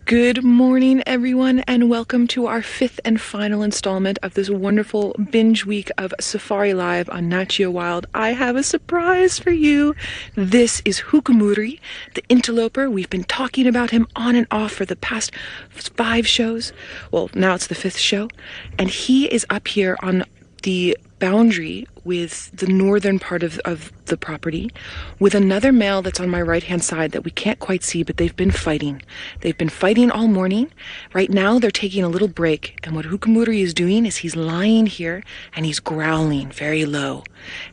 Good morning, everyone, and welcome to our fifth and final installment of this wonderful binge week of Safari Live on Nat Geo Wild. I have a surprise for you. This is Hukumuri, the interloper. We've been talking about him on and off for the past 5 shows. Well, now it's the 5th show. And he is up here on the boundary with the northern part of the property with another male that's on my right hand side that we can't quite see, but they've been fighting. They've been fighting all morning. Right now they're taking a little break, and what Hukumuri is doing is he's lying here and he's growling very low,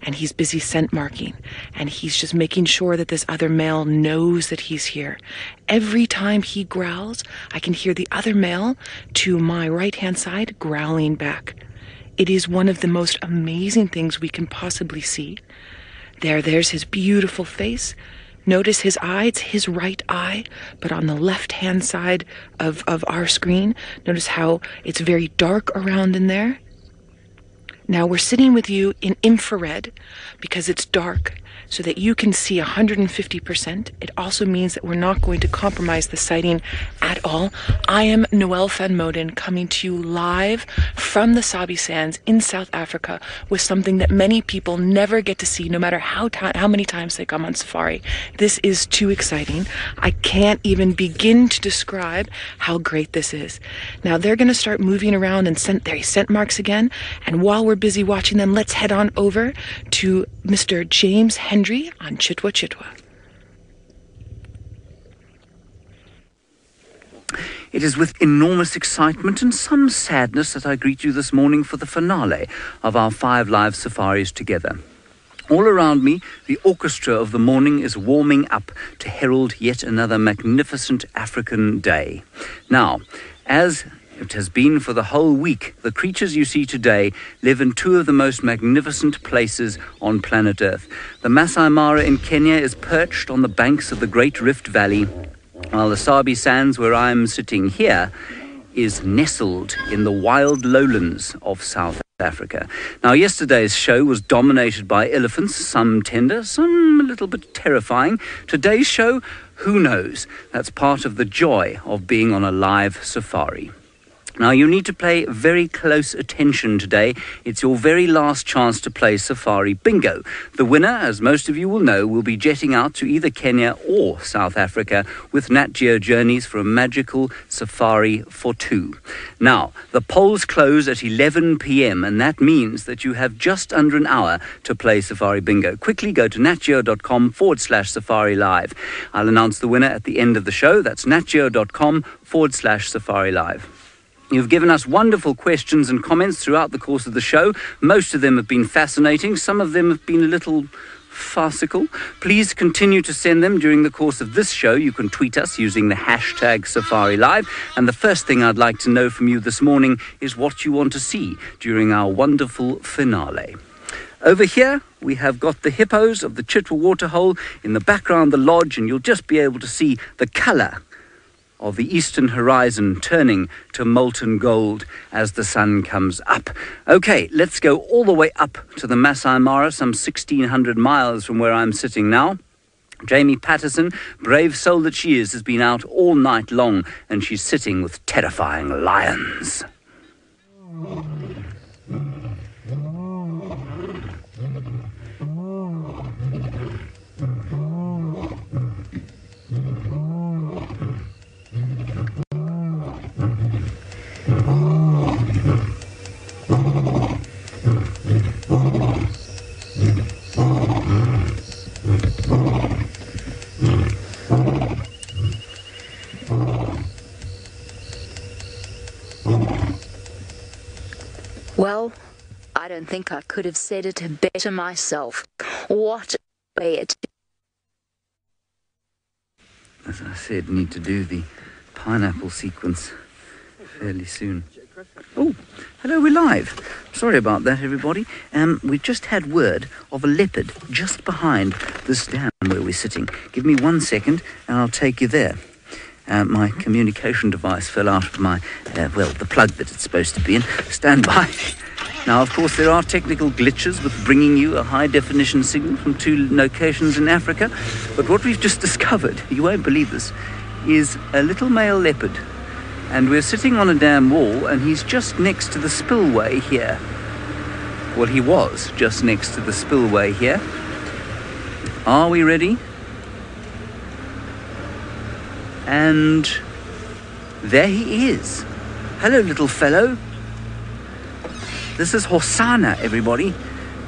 and he's busy scent marking, and he's just making sure that this other male knows that he's here. Every time he growls, I can hear the other male to my right hand side growling back. It is one of the most amazing things we can possibly see. There's his beautiful face. Notice his eye, it's his right eye, but on the left-hand side of our screen, notice how it's very dark around in there. Now we're sitting with you in infrared because it's dark, so that you can see 150%. It also means that we're not going to compromise the sighting at all. I am Noelle van Moden, coming to you live from the Sabi Sands in South Africa with something that many people never get to see, no matter how many times they come on safari. This is too exciting. I can't even begin to describe how great this is. Now they're going to start moving around and scent marks again. And while we're busy watching them, let's head on over to Mr. James Hendry on Chitwa Chitwa. It is with enormous excitement and some sadness that I greet you this morning for the finale of our 5 live safaris together. All around me, the orchestra of the morning is warming up to herald yet another magnificent African day. Now, as it has been for the whole week, the creatures you see today live in 2 of the most magnificent places on planet Earth. The Masai Mara in Kenya is perched on the banks of the Great Rift Valley, while the Sabi Sands, where I am sitting here, is nestled in the wild lowlands of South Africa. Now, yesterday's show was dominated by elephants, some tender, some a little bit terrifying. Today's show, who knows? That's part of the joy of being on a live safari. Now, you need to pay very close attention today. It's your very last chance to play Safari Bingo. The winner, as most of you will know, will be jetting out to either Kenya or South Africa with Nat Geo Journeys for a magical safari for 2. Now, the polls close at 11 p.m, and that means that you have just under an hour to play Safari Bingo. Quickly go to natgeo.com/Safari Live. I'll announce the winner at the end of the show. That's natgeo.com/Safari Live. You've given us wonderful questions and comments throughout the course of the show. Most of them have been fascinating. Some of them have been a little farcical. Please continue to send them during the course of this show. You can tweet us using the hashtag Safari Live. And the first thing I'd like to know from you this morning is what you want to see during our wonderful finale. Over here, we have got the hippos of the Chitwa waterhole. In the background, the lodge, and you'll just be able to see the colour of the eastern horizon turning to molten gold as the sun comes up. Okay, let's go all the way up to the Masai Mara, some 1,600 miles from where I'm sitting now. Jamie Patterson, brave soul that she is, has been out all night long, and she's sitting with terrifying lions. Well, I don't think I could have said it better myself. What a way it... As I said, need to do the pineapple sequence fairly soon. Oh, hello, we're live. Sorry about that, everybody. We've just had word of a leopard just behind this dam where we're sitting. Give me 1 second and I'll take you there. My communication device fell out of my, the plug that it's supposed to be in. Stand by. Now, of course, there are technical glitches with bringing you a high-definition signal from 2 locations in Africa. But what we've just discovered, you won't believe this, is a little male leopard. And we're sitting on a dam wall, and he's just next to the spillway here. Well, he was just next to the spillway here. Are we ready? And there he is. Hello, little fellow. This is Hosana, everybody.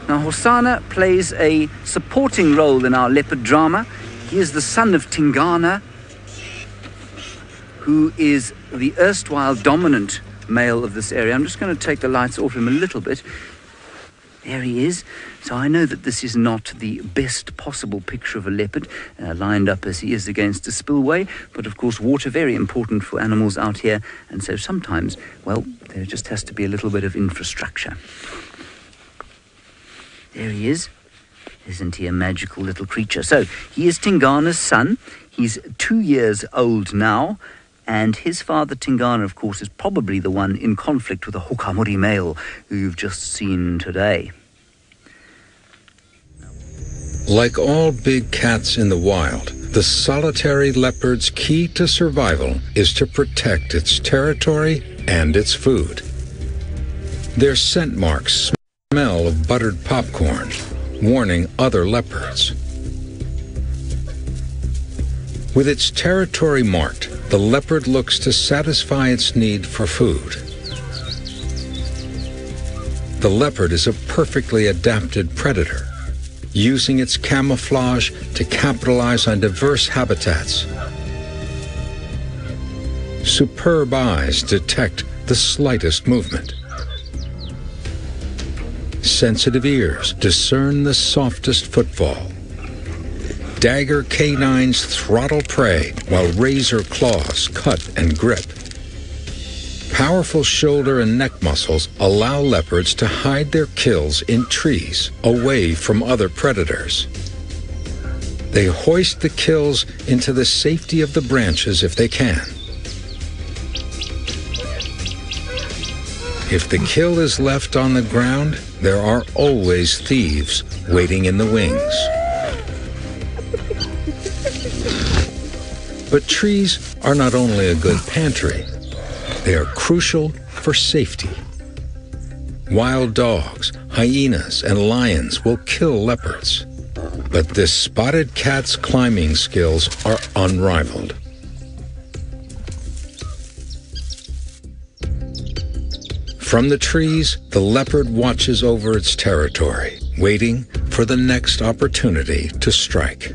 Now, Hosana plays a supporting role in our leopard drama. He is the son of Tingana, who is the erstwhile dominant male of this area. I'm just going to take the lights off him a little bit. There he is. So I know that this is not the best possible picture of a leopard, lined up as he is against a spillway, but of course water very important for animals out here, and so sometimes, well, there just has to be a little bit of infrastructure. There he is. Isn't he a magical little creature? So he is Tingana's son. He's 2 years old now. And his father, Tingana, of course, is probably the one in conflict with the Hukumuri Male, who you've just seen today. Like all big cats in the wild, the solitary leopard's key to survival is to protect its territory and its food. Their scent marks smell of buttered popcorn, warning other leopards. With its territory marked, the leopard looks to satisfy its need for food. The leopard is a perfectly adapted predator, using its camouflage to capitalize on diverse habitats. Superb eyes detect the slightest movement. Sensitive ears discern the softest footfall. Dagger canines throttle prey while razor claws cut and grip. Powerful shoulder and neck muscles allow leopards to hide their kills in trees, away from other predators. They hoist the kills into the safety of the branches if they can. If the kill is left on the ground, there are always thieves waiting in the wings. But trees are not only a good pantry, they are crucial for safety. Wild dogs, hyenas, and lions will kill leopards, but this spotted cat's climbing skills are unrivaled. From the trees, the leopard watches over its territory, waiting for the next opportunity to strike.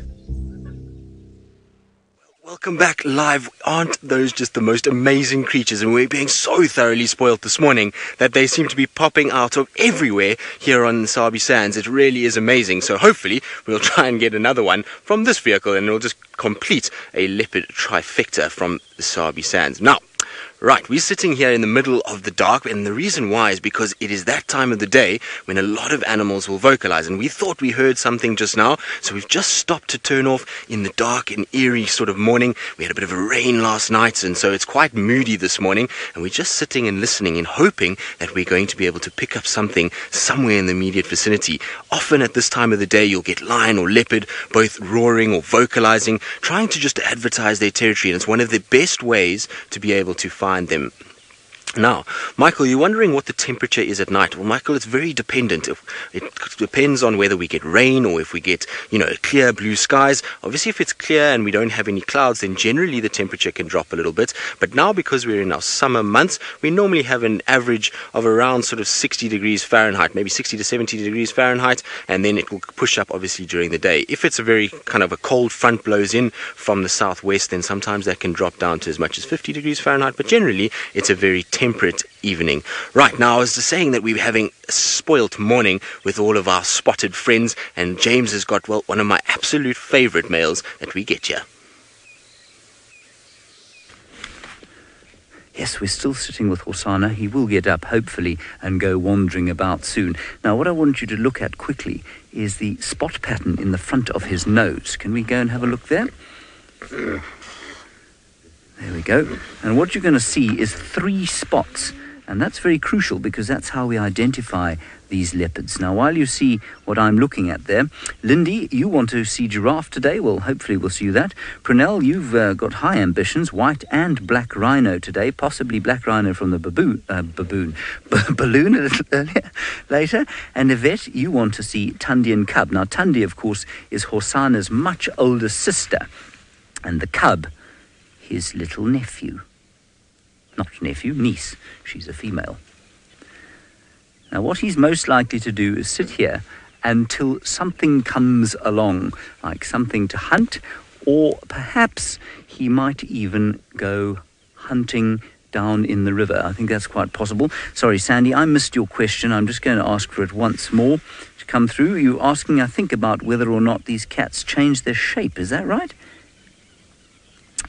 Welcome back live. Aren't those just the most amazing creatures? And we're being so thoroughly spoiled this morning that they seem to be popping out of everywhere here on Sabi Sands. It really is amazing. So hopefully we'll try and get another one from this vehicle, and we'll just complete a leopard trifecta from the Sabi Sands. Now, right, we're sitting here in the middle of the dark, and the reason why is because it is that time of the day when a lot of animals will vocalize, and we thought we heard something just now, so we've just stopped to turn off in the dark and eerie sort of morning. We had a bit of a rain last night, and so it's quite moody this morning, and we're just sitting and listening and hoping that we're going to be able to pick up something somewhere in the immediate vicinity. Often at this time of the day, you'll get lion or leopard both roaring or vocalizing, trying to just advertise their territory, and it's one of the best ways to be able to find them. Now, Michael, you're wondering what the temperature is at night. Well, Michael, it's very dependent. It depends on whether we get rain or if we get, clear blue skies. Obviously, if it's clear and we don't have any clouds, then generally the temperature can drop a little bit. But now, because we're in our summer months, we normally have an average of around sort of 60 degrees Fahrenheit, maybe 60 to 70 degrees Fahrenheit, and then it will push up, obviously, during the day. If it's a very kind of a cold front blows in from the southwest, then sometimes that can drop down to as much as 50 degrees Fahrenheit. But generally, it's a very temperate evening. Right now, I was just saying that we're having a spoilt morning with all of our spotted friends, and James has got, well, one of my absolute favorite males that we get here. Yes, we're still sitting with Hosana. He will get up, hopefully, and go wandering about soon. Now, what I want you to look at quickly is the spot pattern in the front of his nose. Can we go and have a look there? There we go. And what you're going to see is 3 spots. And that's very crucial because that's how we identify these leopards. Now, while you see what I'm looking at there, Lindy, you want to see giraffe today? Well, hopefully we'll see that. Prunell, you've got high ambitions, white and black rhino today, possibly black rhino from the balloon a little earlier, later. And Yvette, you want to see Tundi and cub. Now, Tundi, of course, is Hosana's much older sister, and the cub, his little nephew. Not nephew, niece. She's a female. Now, what he's most likely to do is sit here until something comes along, like something to hunt, or perhaps he might even go hunting down in the river. I think that's quite possible. Sorry, Sandy, I missed your question. I'm just going to ask for it once more to come through. You're asking, I think, about whether or not these cats change their shape. Is that right?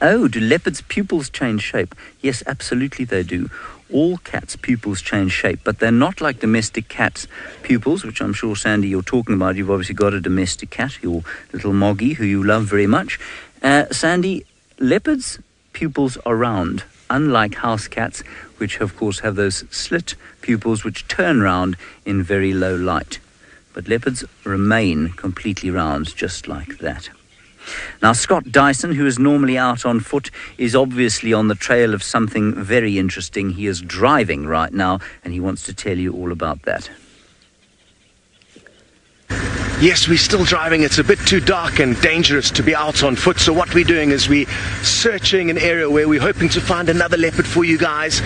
Oh, do leopards' pupils change shape? Yes, absolutely they do. All cats' pupils change shape, but they're not like domestic cats' pupils, which I'm sure, Sandy, you're talking about. You've obviously got a domestic cat, your little Moggy, who you love very much. Sandy, leopards' pupils are round, unlike house cats, which, of course, have those slit pupils which turn round in very low light. But leopards remain completely round, just like that. Now, Scott Dyson, who is normally out on foot, is obviously on the trail of something very interesting. He is driving right now, and he wants to tell you all about that. Yes, we're still driving. It's a bit too dark and dangerous to be out on foot. So what we're doing is we're searching an area where we're hoping to find another leopard for you guys.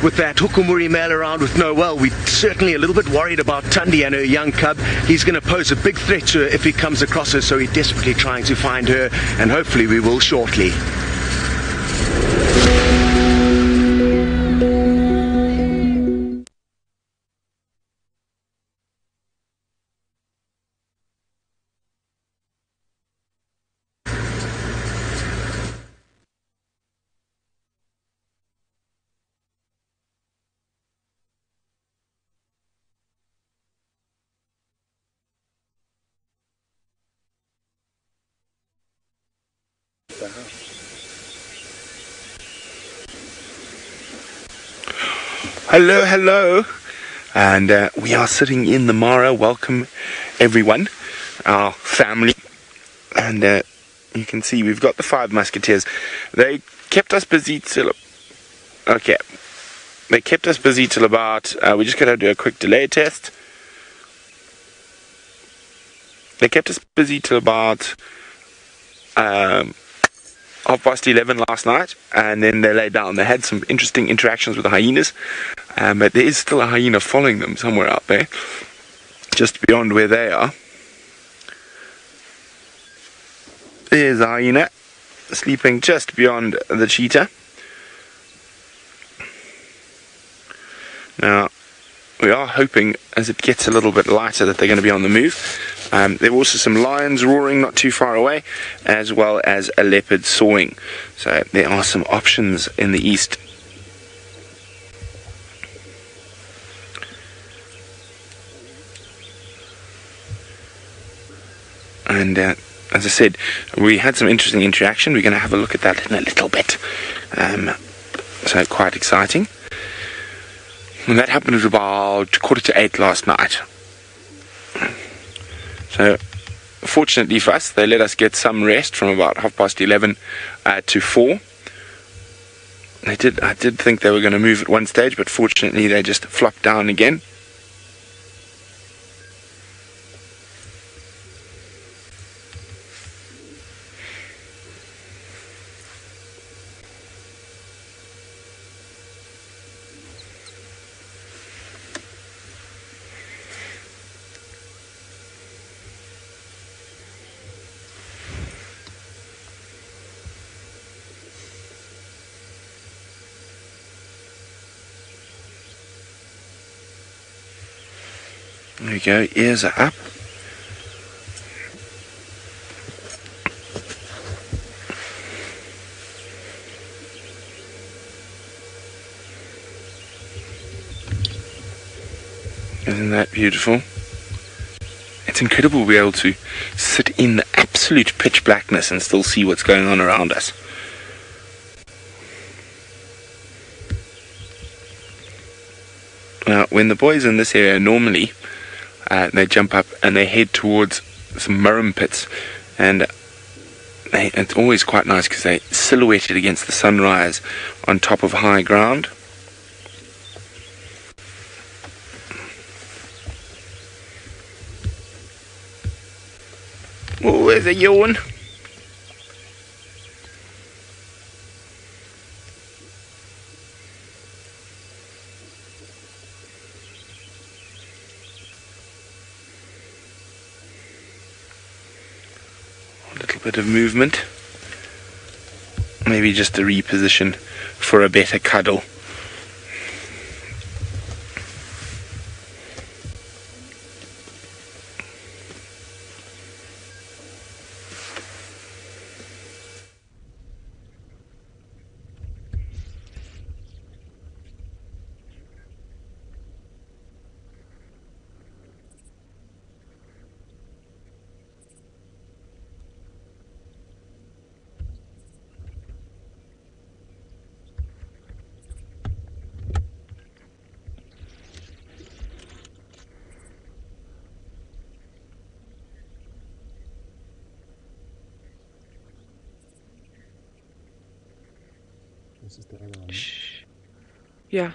With that Hukumuri Male around with no well, we're certainly a little bit worried about Tundi and her young cub. He's going to pose a big threat to her if he comes across her, so we're desperately trying to find her, and hopefully we will shortly. Hello, hello, and we are sitting in the Mara. Welcome everyone, our family, and you can see we've got the 5 musketeers. They kept us busy till about, we just got to do a quick delay test. They kept us busy till about 11:30 last night, and then they lay down. They had some interesting interactions with the hyenas, but there is still a hyena following them somewhere out there, just beyond where they are. There's a hyena sleeping just beyond the cheetah. Now, we are hoping, as it gets a little bit lighter, that they're going to be on the move. There were also some lions roaring not too far away, as well as a leopard sawing. So there are some options in the east. And as I said, we had some interesting interaction. We're going to have a look at that in a little bit. So quite exciting. And that happened at about 7:45 last night. So, fortunately for us, they let us get some rest from about 11:30 to 4. I did think they were going to move at one stage, but fortunately they just flopped down again. There we go, ears are up. Isn't that beautiful? It's incredible to be able to sit in the absolute pitch blackness and still see what's going on around us. Now, when the boys in this area normally, they jump up and they head towards some murrum pits, and it's always quite nice because they silhouetted against the sunrise on top of high ground. Oh, there's a yawn. A little bit of movement. Maybe just a reposition for a better cuddle. This is the other one. Shh. Yeah.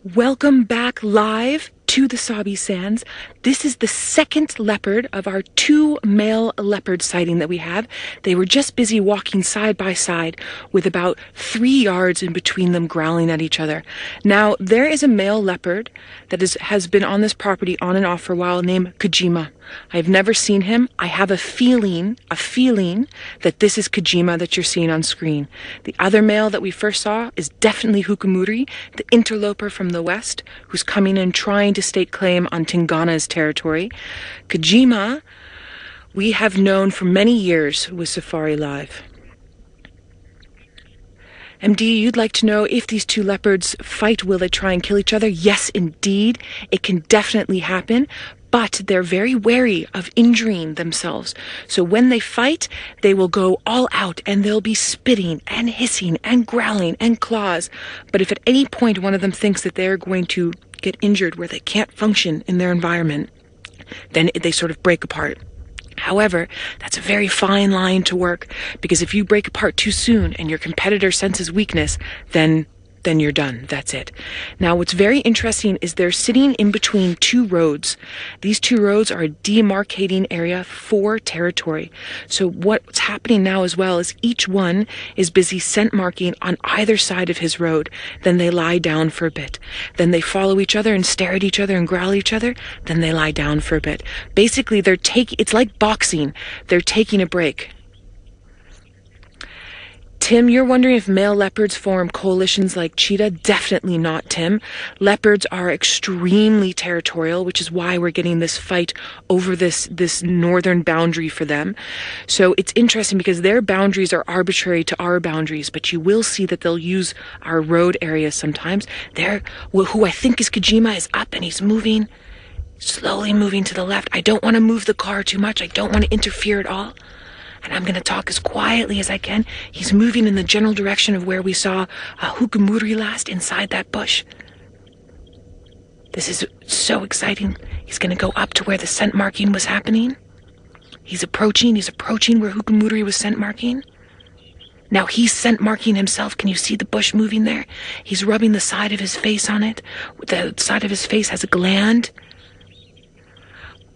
Welcome back live to the Sabi Sands. This is the second leopard of our 2 male leopard sighting that we have. They were just busy walking side by side with about 3 yards in between them, growling at each other. Now, there is a male leopard that has been on this property on and off for a while named Djuma. I've never seen him. I have a feeling that this is Djuma that you're seeing on screen. The other male that we first saw is definitely Hukumuri, the interloper from the west, who's coming in trying to stake claim on Tingana's territory. Djuma, we have known for many years with Safari Live. MD, you'd like to know if these 2 leopards fight, will they try and kill each other? Yes, indeed. It can definitely happen. But they're very wary of injuring themselves. So when they fight, they will go all out and they'll be spitting and hissing and growling and claws. But if at any point one of them thinks that they're going to get injured where they can't function in their environment, then they sort of break apart. However, that's a very fine line to work, because if you break apart too soon and your competitor senses weakness, then you're done. That's it. Now, what's very interesting is they're sitting in between 2 roads. These 2 roads are a demarcating area for territory. So what's happening now as well is each one is busy scent marking on either side of his road. Then they lie down for a bit. Then they follow each other and stare at each other and growl at each other. Then they lie down for a bit. Basically, it's like boxing. They're taking a break. Tim, you're wondering if male leopards form coalitions like cheetah? Definitely not, Tim. Leopards are extremely territorial, which is why we're getting this fight over this northern boundary for them. So it's interesting because their boundaries are arbitrary to our boundaries, but you will see that they'll use our road areas sometimes. Who I think is Djuma is up and he's moving, slowly moving to the left. I don't want to move the car too much. I don't want to interfere at all. And I'm going to talk as quietly as I can. He's moving in the general direction of where we saw Hukumuri last, inside that bush. This is so exciting. He's going to go up to where the scent marking was happening. He's approaching where Hukumuri was scent marking. Now he's scent marking himself. Can you see the bush moving there? He's rubbing the side of his face on it. The side of his face has a gland.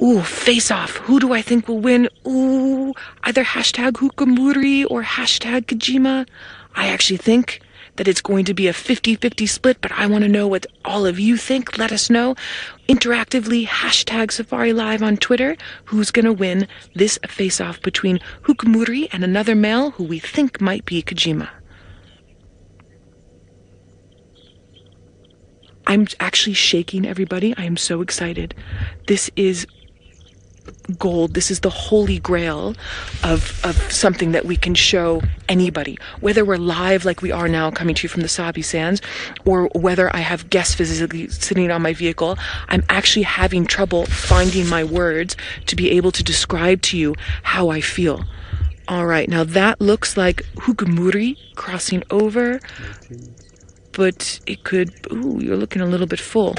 Ooh, face off. Who do I think will win? Ooh, either hashtag Hukumuri or hashtag Djuma. I actually think that it's going to be a 50-50 split, but I want to know what all of you think. Let us know interactively. Hashtag Safari Live on Twitter. Who's going to win this face-off between Hukumuri and another male who we think might be Djuma? I'm actually shaking, everybody. I am so excited. This is gold. This is the holy grail of something that we can show anybody, whether we're live like we are now coming to you from the Sabi Sands, or whether I have guests physically sitting on my vehicle. I'm actually having trouble finding my words to be able to describe to you how I feel. All right, now that looks like Hukumuri crossing over, but it could... Ooh, you're looking a little bit full.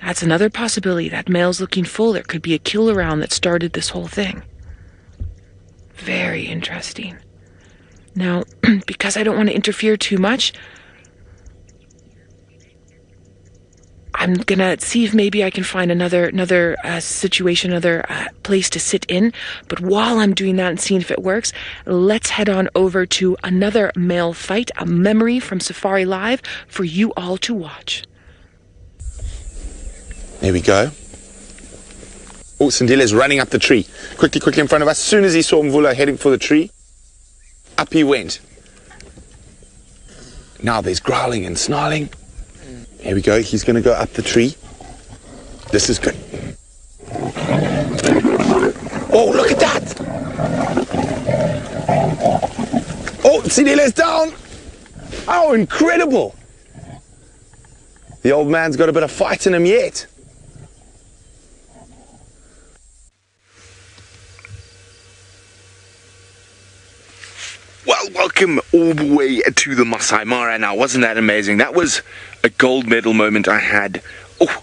That's another possibility. That male's looking full. There could be a kill around that started this whole thing. Very interesting. Now, because I don't want to interfere too much, I'm gonna see if maybe I can find another situation, another place to sit in. But while I'm doing that and seeing if it works, let's head on over to another male fight, a memory from Safari Live for you all to watch. There we go. Oh, Sindele's running up the tree. Quickly in front of us. As soon as he saw Mvula heading for the tree, up he went. Now there's growling and snarling. Here we go. He's going to go up the tree. This is good. Oh, look at that! Oh, Sindele's down! Oh, incredible! The old man's got a bit of fight in him yet. Well, welcome all the way to the Masai Mara. Now, wasn't that amazing? That was a gold medal moment I had,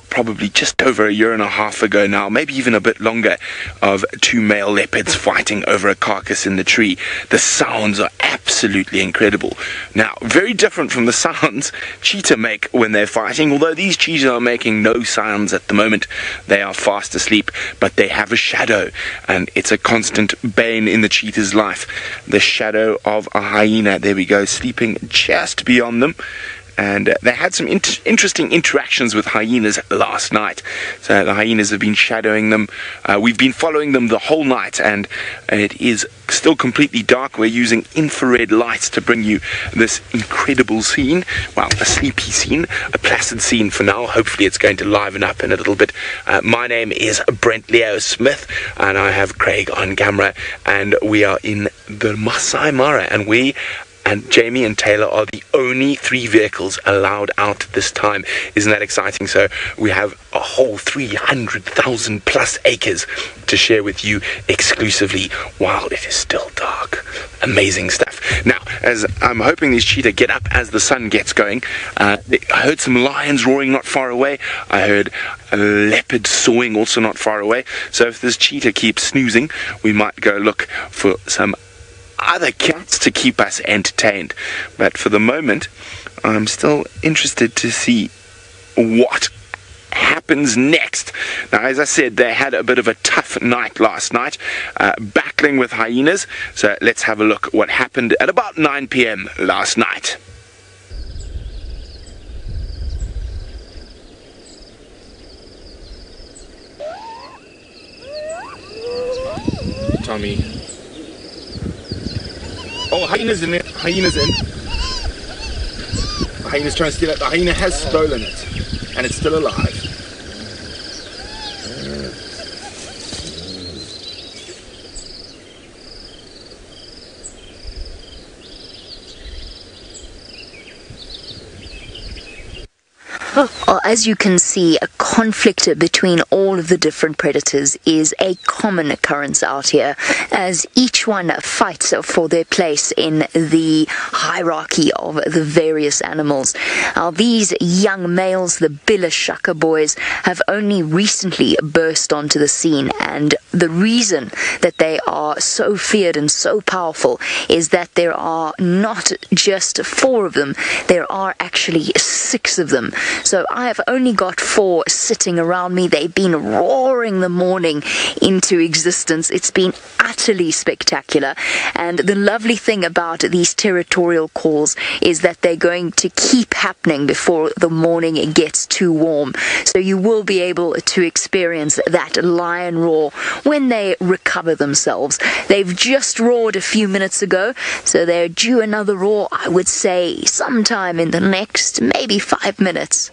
probably just over a year and a half ago now, maybe even a bit longer, of two male leopards fighting over a carcass in the tree. The sounds are absolutely incredible. Now, very different from the sounds cheetah make when they're fighting, although these cheetahs are making no sounds at the moment. They are fast asleep, but they have a shadow, and it's a constant bane in the cheetah's life. The shadow of a hyena, there we go, sleeping just beyond them. And they had some interesting interactions with hyenas last night. So the hyenas have been shadowing them. We've been following them the whole night, and it is still completely dark. We're using infrared lights to bring you this incredible scene. Well, a sleepy scene, a placid scene for now. Hopefully it's going to liven up in a little bit. My name is Brent Leo Smith, and I have Craig on camera, and we are in the Masai Mara, and Jamie and Taylor are the only 3 vehicles allowed out this time. Isn't that exciting? So we have a whole 300,000 plus acres to share with you exclusively while it is still dark. Amazing stuff. Now, as I'm hoping these cheetah get up as the sun gets going, I heard some lions roaring not far away. I heard a leopard sawing also not far away. So if this cheetah keeps snoozing, we might go look for some other cats to keep us entertained. But for the moment, I'm still interested to see what happens next. Now, as I said, they had a bit of a tough night last night, battling with hyenas. So let's have a look what happened at about 9 p.m. last night. Tommy. Oh, hyena's in it. Hyena's in. The hyena's trying to steal it. The hyena has stolen it, and it's still alive. Well, as you can see, a conflict between all of the different predators is a common occurrence out here, as each one fights for their place in the hierarchy of the various animals. Now, these young males, the Bilashaka boys, have only recently burst onto the scene, and the reason that they are so feared and so powerful is that there are not just 4 of them, there are actually 6 of them. So I have only got 4 sitting around me. They've been roaring the morning into existence. It's been utterly spectacular. And the lovely thing about these territorial calls is that they're going to keep happening before the morning gets too warm. So you will be able to experience that lion roar when they recover themselves. They've just roared a few minutes ago, so they're due another roar, I would say, sometime in the next maybe 5 minutes.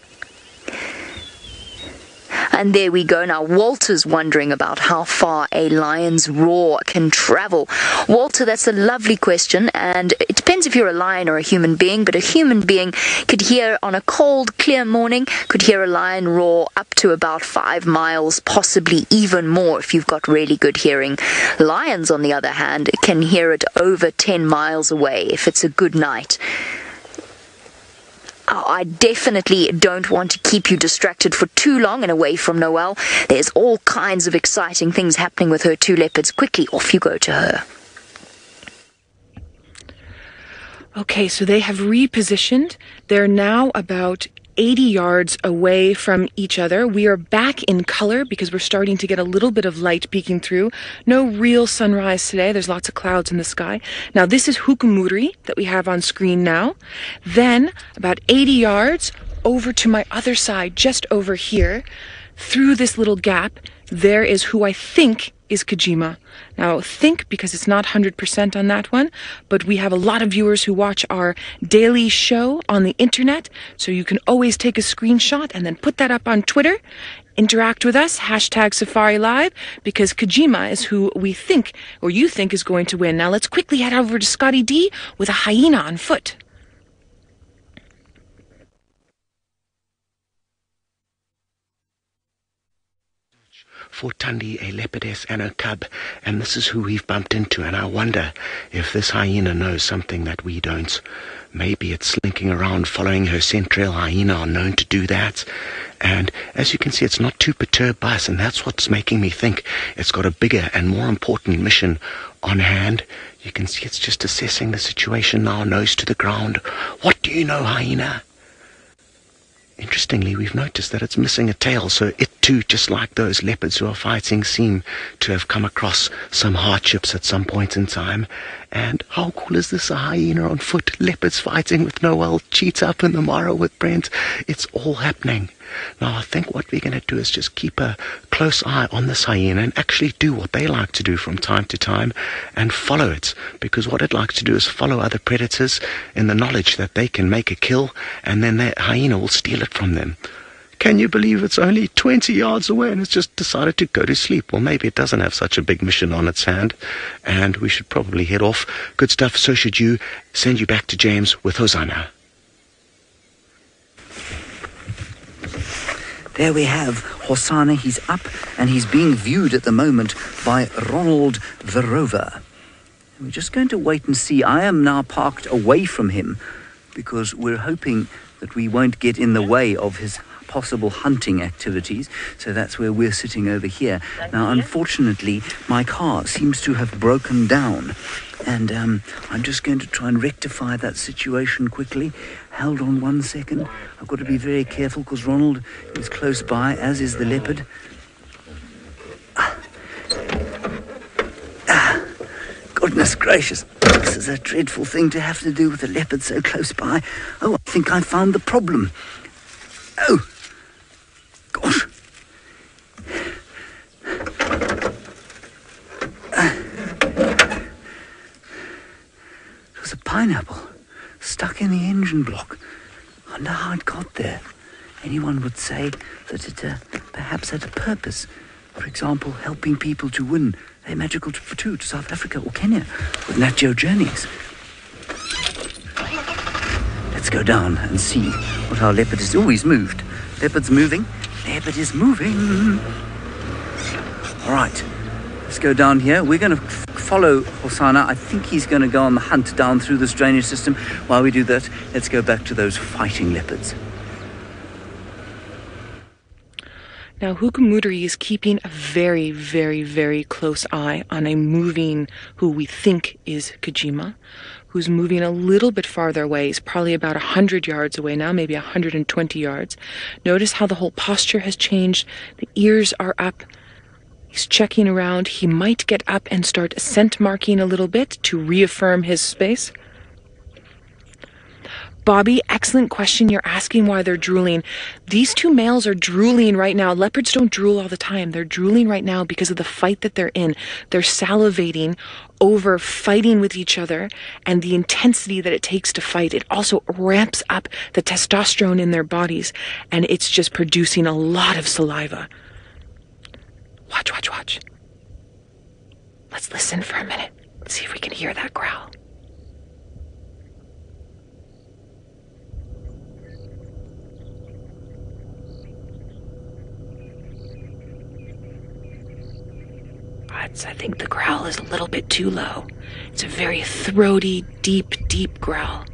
And there we go. Now, Walter's wondering about how far a lion's roar can travel. Walter, that's a lovely question, and it depends if you're a lion or a human being, but a human being could hear on a cold, clear morning, could hear a lion roar up to about 5 miles, possibly even more if you've got really good hearing. Lions, on the other hand, can hear it over 10 miles away if it's a good night. I definitely don't want to keep you distracted for too long and away from Noelle. There's all kinds of exciting things happening with her 2 leopards. Quickly, off you go to her. Okay, so they have repositioned. They're now about 80 yards away from each other. We are back in color because we're starting to get a little bit of light peeking through. No real sunrise today. There's lots of clouds in the sky. Now, this is Hukumuri that we have on screen now. Then, about 80 yards over to my other side, just over here, through this little gap, there is who I think is Djuma. Now, think, because it's not 100% on that one, but we have a lot of viewers who watch our daily show on the internet, so you can always take a screenshot and then put that up on Twitter. Interact with us, #SafariLive, because Djuma is who we think, or you think, is going to win. Now, let's quickly head over to Scotty D with a hyena on foot. For Tundi, a leopardess and her cub, and this is who we've bumped into, and I wonder if this hyena knows something that we don't. Maybe it's slinking around following her central hyena are known to do that. And as you can see, it's not too perturbed by us, and that's what's making me think it's got a bigger and more important mission on hand. You can see it's just assessing the situation now, nose to the ground. What do you know, hyena? Interestingly, we've noticed that it's missing a tail, so it too, just like those leopards who are fighting, seem to have come across some hardships at some point in time. And how cool is this? A hyena on foot, leopards fighting with Noelle, cheetah up in the Mara with Brent. It's all happening. Now, I think what we're going to do is just keep a close eye on this hyena and actually do what they like to do from time to time and follow it. Because what it likes to do is follow other predators in the knowledge that they can make a kill, and then that hyena will steal it from them. Can you believe it's only 20 yards away and it's just decided to go to sleep? Well, maybe it doesn't have such a big mission on its hand, and we should probably head off. Good stuff. So should you. Send you back to James with Hosana. There we have Hosana. He's up and he's being viewed at the moment by Ronald the Rover. We're just going to wait and see. I am now parked away from him because we're hoping that we won't get in the way of his possible hunting activities. So that's where we're sitting over here. Now, unfortunately, my car seems to have broken down. And I'm just going to try and rectify that situation quickly. Hold on 1 second. I've got to be very careful because Ronald is close by, as is the leopard. Goodness gracious. This is a dreadful thing to have to do with a leopard so close by. Oh, I think I found the problem. Oh, gosh. It was a pineapple stuck in the engine block. I wonder how it got there. Anyone would say that it perhaps had a purpose. For example, helping people to win a magical trip for two to South Africa or Kenya with Nat Geo Journeys. Let's go down and see what our leopard is. Oh, he's moved. Leopard's moving. Leopard is moving. All right, let's go down here. We're going to follow Hosana. I think he's going to go on the hunt down through this drainage system. While we do that, let's go back to those fighting leopards. Now, Hukumuri is keeping a very, very, very close eye on a moving, who we think is Djuma, who's moving a little bit farther away. He's probably about 100 yards away now, maybe 120 yards. Notice how the whole posture has changed. The ears are up. He's checking around. He might get up and start scent marking a little bit to reaffirm his space. Bobby, excellent question. You're asking why they're drooling. These two males are drooling right now. Leopards don't drool all the time. They're drooling right now because of the fight that they're in. They're salivating over fighting with each other and the intensity that it takes to fight. It also ramps up the testosterone in their bodies, and it's just producing a lot of saliva. Watch, watch, watch. Let's listen for a minute. Let's see if we can hear that growl. I think the growl is a little bit too low. It's a very throaty, deep, deep growl.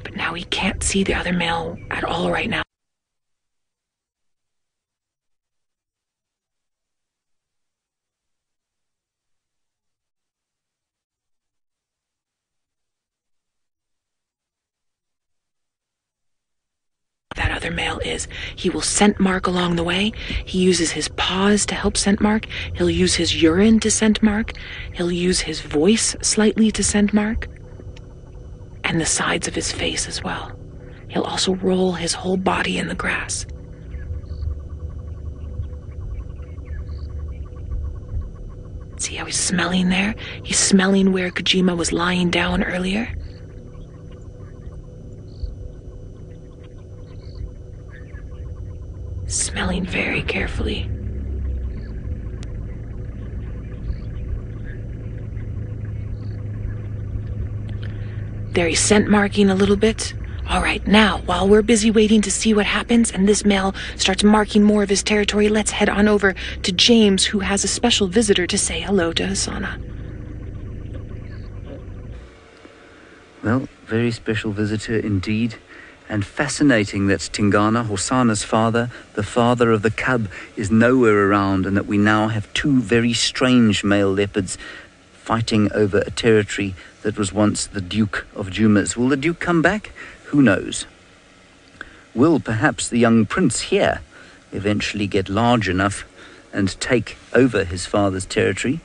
But now he can't see the other male at all right now. That other male is. He will scent mark along the way. He uses his paws to help scent mark. He'll use his urine to scent mark. He'll use his voice slightly to scent mark. And the sides of his face as well. He'll also roll his whole body in the grass. See how he's smelling there? He's smelling where Djuma was lying down earlier. Smelling very carefully. There he's scent marking a little bit. All right, now, while we're busy waiting to see what happens and this male starts marking more of his territory, let's head on over to James, who has a special visitor to say hello to Hosana. Well, very special visitor indeed. And fascinating that Tingana, Hosana's father, the father of the cub, is nowhere around, and that we now have two very strange male leopards fighting over a territory that was once the Duke of Djuma's. Will the Duke come back? Who knows? Will perhaps the young prince here eventually get large enough and take over his father's territory?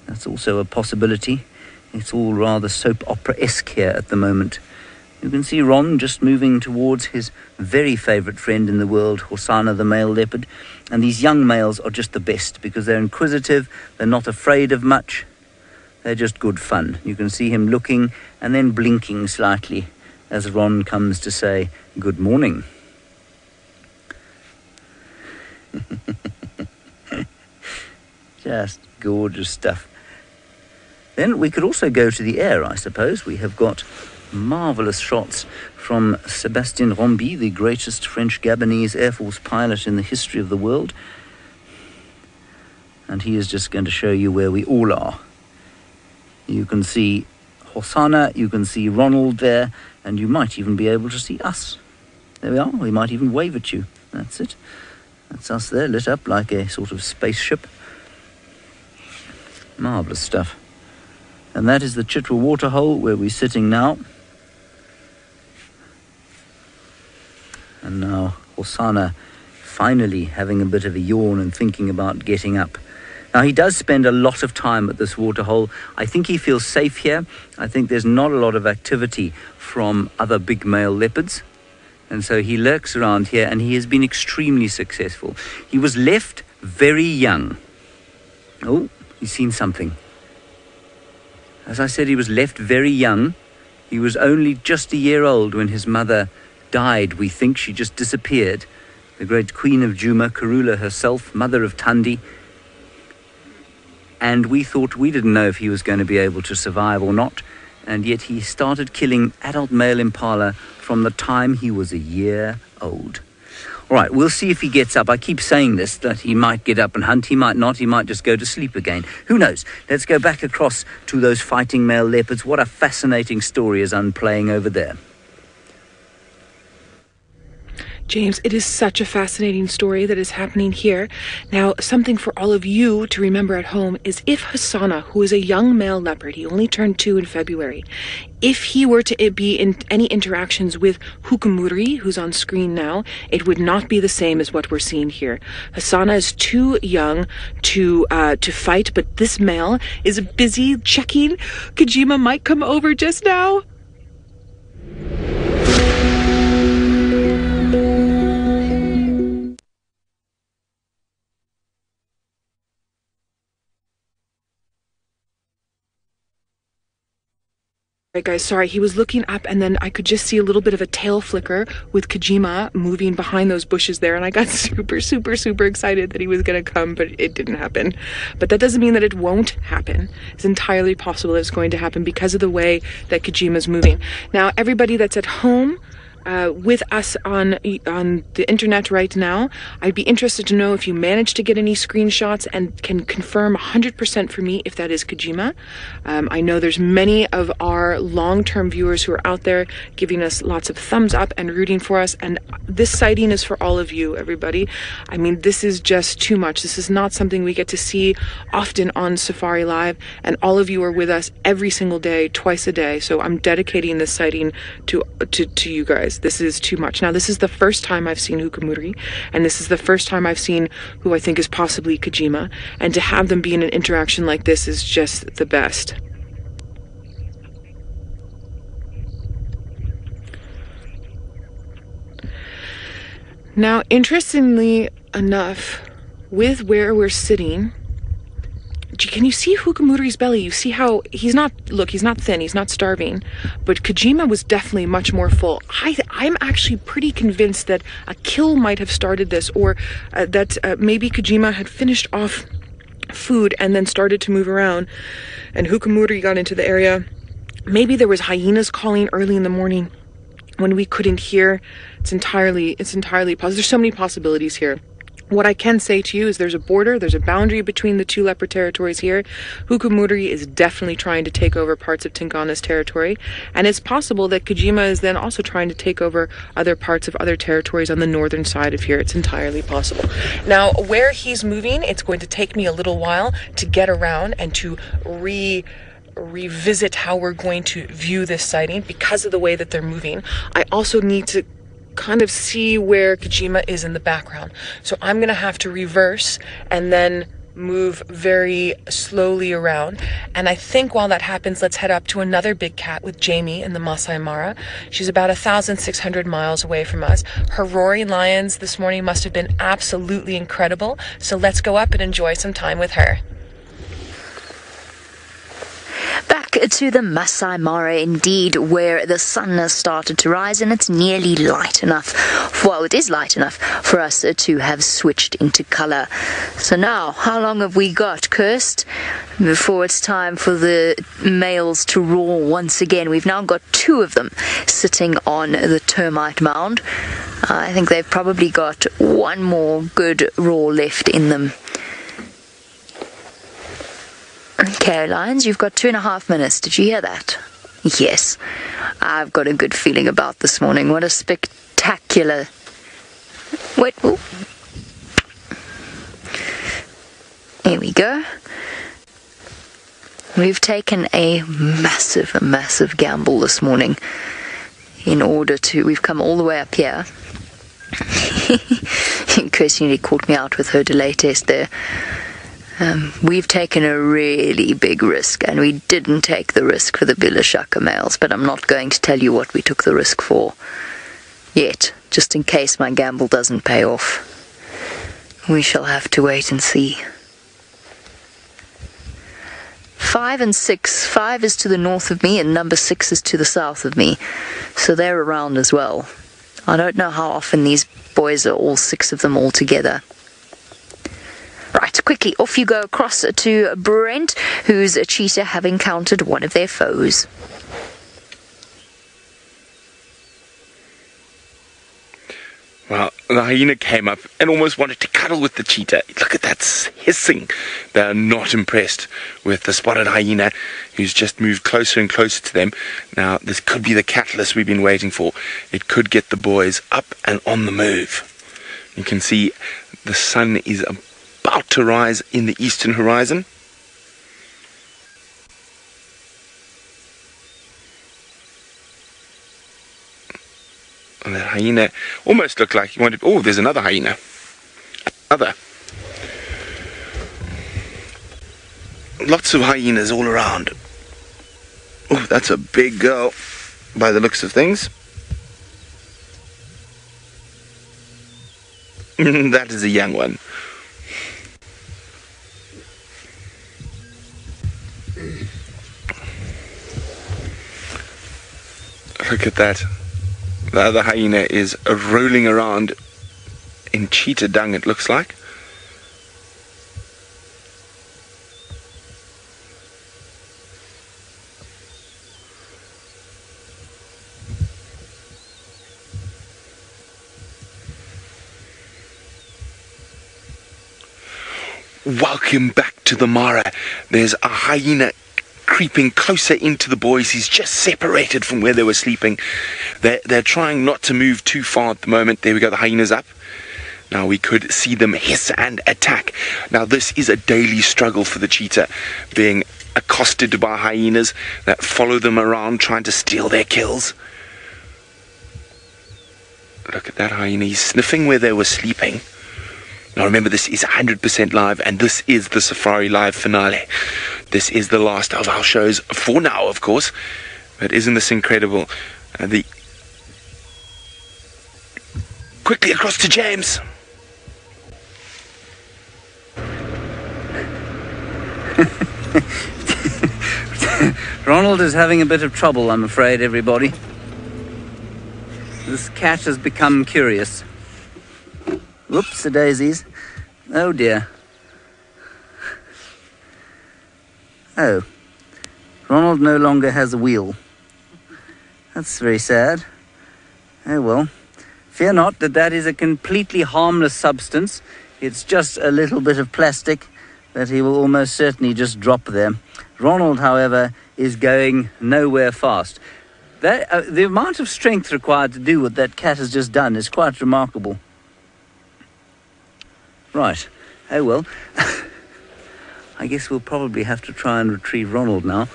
That's also a possibility. It's all rather soap opera-esque here at the moment. You can see Ron just moving towards his very favourite friend in the world, Hosana the male leopard. And these young males are just the best because they're inquisitive, they're not afraid of much, they're just good fun. You can see him looking and then blinking slightly as Ron comes to say good morning. Just gorgeous stuff. Then we could also go to the air, I suppose. We have got marvellous shots from Sébastien Rombi, the greatest French Gabonese Air Force pilot in the history of the world. And he is just going to show you where we all are. You can see Hosana, you can see Ronald there, and you might even be able to see us. There we are, we might even wave at you. That's it. That's us there, lit up like a sort of spaceship. Marvellous stuff. And that is the Chitwa waterhole where we're sitting now. And now Hosana finally having a bit of a yawn and thinking about getting up. Now he does spend a lot of time at this waterhole. I think he feels safe here. I think there's not a lot of activity from other big male leopards. And so he lurks around here and he has been extremely successful. He was left very young. Oh, he's seen something. As I said, he was left very young. He was only just a year old when his mother died, we think. She just disappeared. The great queen of Djuma, Kruger herself, mother of Tandi. And we thought, we didn't know if he was going to be able to survive or not. And yet he started killing adult male impala from the time he was a year old. All right, we'll see if he gets up. I keep saying this, that he might get up and hunt. He might not. He might just go to sleep again. Who knows? Let's go back across to those fighting male leopards. What a fascinating story is unplaying over there. James, it is such a fascinating story that is happening here. Now, something for all of you to remember at home is if Hosana, who is a young male leopard, he only turned 2 in February, if he were to be in any interactions with Hukumuri, who's on screen now, it would not be the same as what we're seeing here. Hosana is too young to fight, but this male is busy checking. Djuma might come over just now. Right, guys, sorry, he was looking up and then I could just see a little bit of a tail flicker with Djuma moving behind those bushes there, and I got super excited that he was gonna come, but it didn't happen. But that doesn't mean that it won't happen. It's entirely possible that it's going to happen because of the way that Djuma's moving. Now, everybody that's at home with us on the internet right now, I'd be interested to know if you managed to get any screenshots and can confirm 100% for me if that is Djuma. I know there's many of our long-term viewers who are out there giving us lots of thumbs up and rooting for us, and this sighting is for all of you, everybody. I mean, this is just too much. This is not something we get to see often on Safari Live, and all of you are with us every single day, twice a day, so I'm dedicating this sighting to you guys. This is too much. Now, this is the first time I've seen Hukumuri, and this is the first time I've seen who I think is possibly Djuma, and to have them be in an interaction like this is just the best. Now, interestingly enough, with where we're sitting, can you see Hukumuri's belly? You see how he's not thin, he's not starving, but Djuma was definitely much more full. I'm actually pretty convinced that a kill might have started this, or that maybe Djuma had finished off food and then started to move around, and Hukumuri got into the area. Maybe there was hyenas calling early in the morning when we couldn't hear. It's entirely possible. There's so many possibilities here. What I can say to you is there's a border, there's a boundary between the two leopard territories here. Hukumuri is definitely trying to take over parts of Tingana's territory, and it's possible that Djuma is then also trying to take over other parts of other territories on the northern side of here. It's entirely possible. Now, where he's moving, it's going to take me a little while to get around and to revisit how we're going to view this sighting because of the way that they're moving. I also need to kind of see where Djuma is in the background. So I'm going to have to reverse and then move very slowly around. And I think while that happens, let's head up to another big cat with Jamie in the Masai Mara. She's about 1,600 miles away from us. Her roaring lions this morning must have been absolutely incredible. So let's go up and enjoy some time with her. Back to the Masai Mara indeed, where the sun has started to rise and it's nearly light enough. Well, it is light enough for us to have switched into colour. So now, how long have we got, Kirst, before it's time for the males to roar once again? We've now got 2 of them sitting on the termite mound. I think they've probably got 1 more good roar left in them. Okay, Lions, you've got 2.5 minutes. Did you hear that? Yes. I've got a good feeling about this morning. What a spectacular... Wait. Ooh. Here we go. We've taken a massive gamble this morning in order to... We've come all the way up here. Kirsty nearly caught me out with her delay test there. We've taken a really big risk, and we didn't take the risk for the Bilashaka males, but I'm not going to tell you what we took the risk for yet, just in case my gamble doesn't pay off. We shall have to wait and see. 5 and 6. 5 is to the north of me, and number 6 is to the south of me, so they're around as well. I don't know how often these boys are all 6 of them all together. Right, quickly, off you go across to Brent, who's a cheetah, have encountered one of their foes. Well, the hyena came up and almost wanted to cuddle with the cheetah. Look at that hissing. They are not impressed with the spotted hyena, who's just moved closer and closer to them. Now, this could be the catalyst we've been waiting for. It could get the boys up and on the move. You can see the sun is about to rise in the eastern horizon. And that hyena almost looked like he wanted... Oh, there's another hyena. Another. Lots of hyenas all around. Oh, that's a big girl by the looks of things. That is a young one. Look at that. The other hyena is rolling around in cheetah dung, it looks like. Welcome back to the Mara. There's a hyena creeping closer into the boys. He's just separated from where they were sleeping. They're trying not to move too far at the moment. There we go, the hyena's up. Now we could see them hiss and attack. Now this is a daily struggle for the cheetah, being accosted by hyenas that follow them around trying to steal their kills. Look at that hyena, he's sniffing where they were sleeping. Now remember, this is 100% live, and this is the Safari Live finale. This is the last of our shows, for now of course, but isn't this incredible? Quickly across to James. Ronald is having a bit of trouble, I'm afraid, everybody. This cat has become curious. Whoops-a-daisies. Oh dear. Oh. Ronald no longer has a wheel. That's very sad. Oh well. Fear not that is a completely harmless substance. It's just a little bit of plastic that he will almost certainly just drop there. Ronald, however, is going nowhere fast. The amount of strength required to do what that cat has just done is quite remarkable. Right. Oh well. I guess we'll probably have to try and retrieve Ronald now.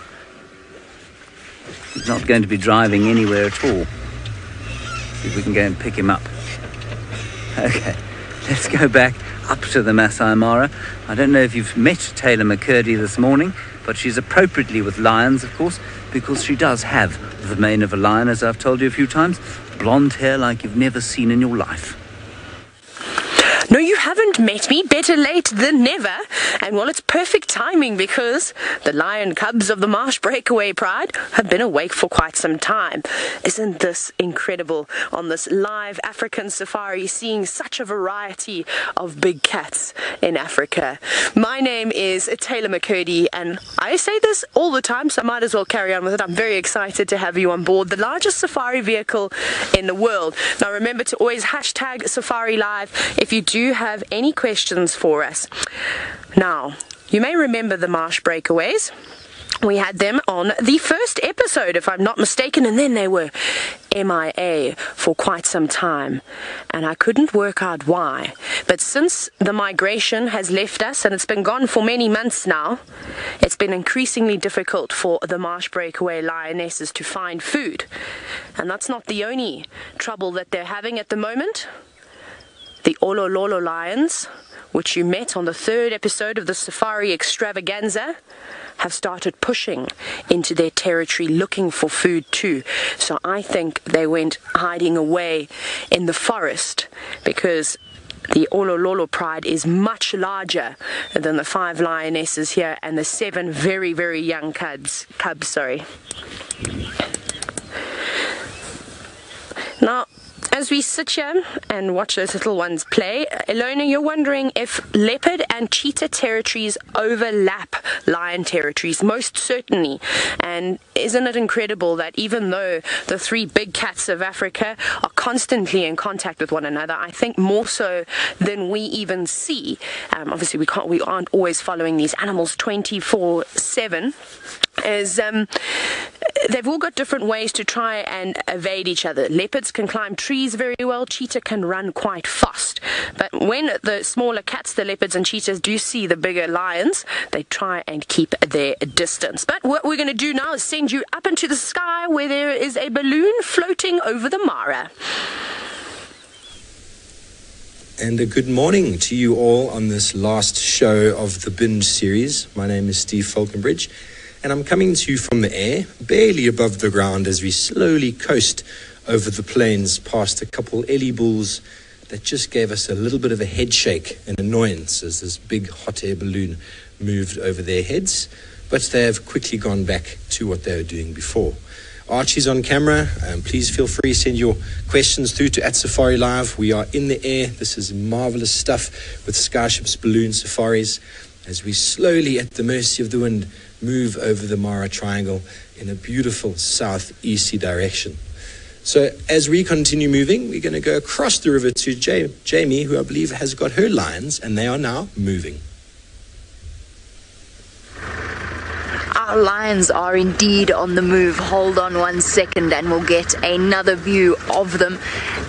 He's not going to be driving anywhere at all. See if we can go and pick him up. Okay, let's go back up to the Masai Mara. I don't know if you've met Taylor McCurdy this morning, but she's appropriately with lions, of course, because she does have the mane of a lion, as I've told you a few times. Blonde hair like you've never seen in your life. No, you haven't met me. Better late than never. And well, it's perfect timing because the lion cubs of the Marsh Breakaway Pride have been awake for quite some time. Isn't this incredible on this live African safari, seeing such a variety of big cats in Africa? My name is Taylor McCurdy, and I say this all the time, so I might as well carry on with it. I'm very excited to have you on board the largest safari vehicle in the world. Now remember to always hashtag Safari Live if you do have any questions for us. Now, you may remember the Marsh Breakaways. We had them on the first episode, if I'm not mistaken, and then they were MIA for quite some time, and I couldn't work out why. But since the migration has left us, and it's been gone for many months now, it's been increasingly difficult for the Marsh Breakaway lionesses to find food. And that's not the only trouble that they're having at the moment. The Olololo lions, which you met on the third episode of the Safari Extravaganza, have started pushing into their territory looking for food too. So I think they went hiding away in the forest because the Olololo Pride is much larger than the 5 lionesses here and the 7 very, very young cubs. Now, As we sit here and watch those little ones play, Ilona, you're wondering if leopard and cheetah territories overlap lion territories. Most certainly. And isn't it incredible that even though the three big cats of Africa are constantly in contact with one another, I think more so than we even see. Obviously, we aren't always following these animals 24/7. They've all got different ways to try and evade each other. Leopards can climb trees very well. Cheetah can run quite fast. But when the smaller cats, the leopards and cheetahs, do see the bigger lions, they try and keep their distance. But what we're going to do now is send you up into the sky where there is a balloon floating over the Mara. And a good morning to you all on this last show of the Binge series. My name is Steve Falconbridge, and I'm coming to you from the air, barely above the ground, as we slowly coast over the plains past a couple Ellie bulls that just gave us a little bit of a head shake and annoyance as this big hot air balloon moved over their heads, but they have quickly gone back to what they were doing before. Archie's on camera. Please feel free to send your questions through to @SafariLive. We are in the air. This is marvelous stuff with Skyships Balloon Safaris as we slowly, at the mercy of the wind, move over the Mara Triangle in a beautiful southeasterly direction. So as we continue moving, we're going to go across the river to Jamie, who I believe has got her lions, and they are now moving. Our lions are indeed on the move. Hold on 1 second and we'll get another view of them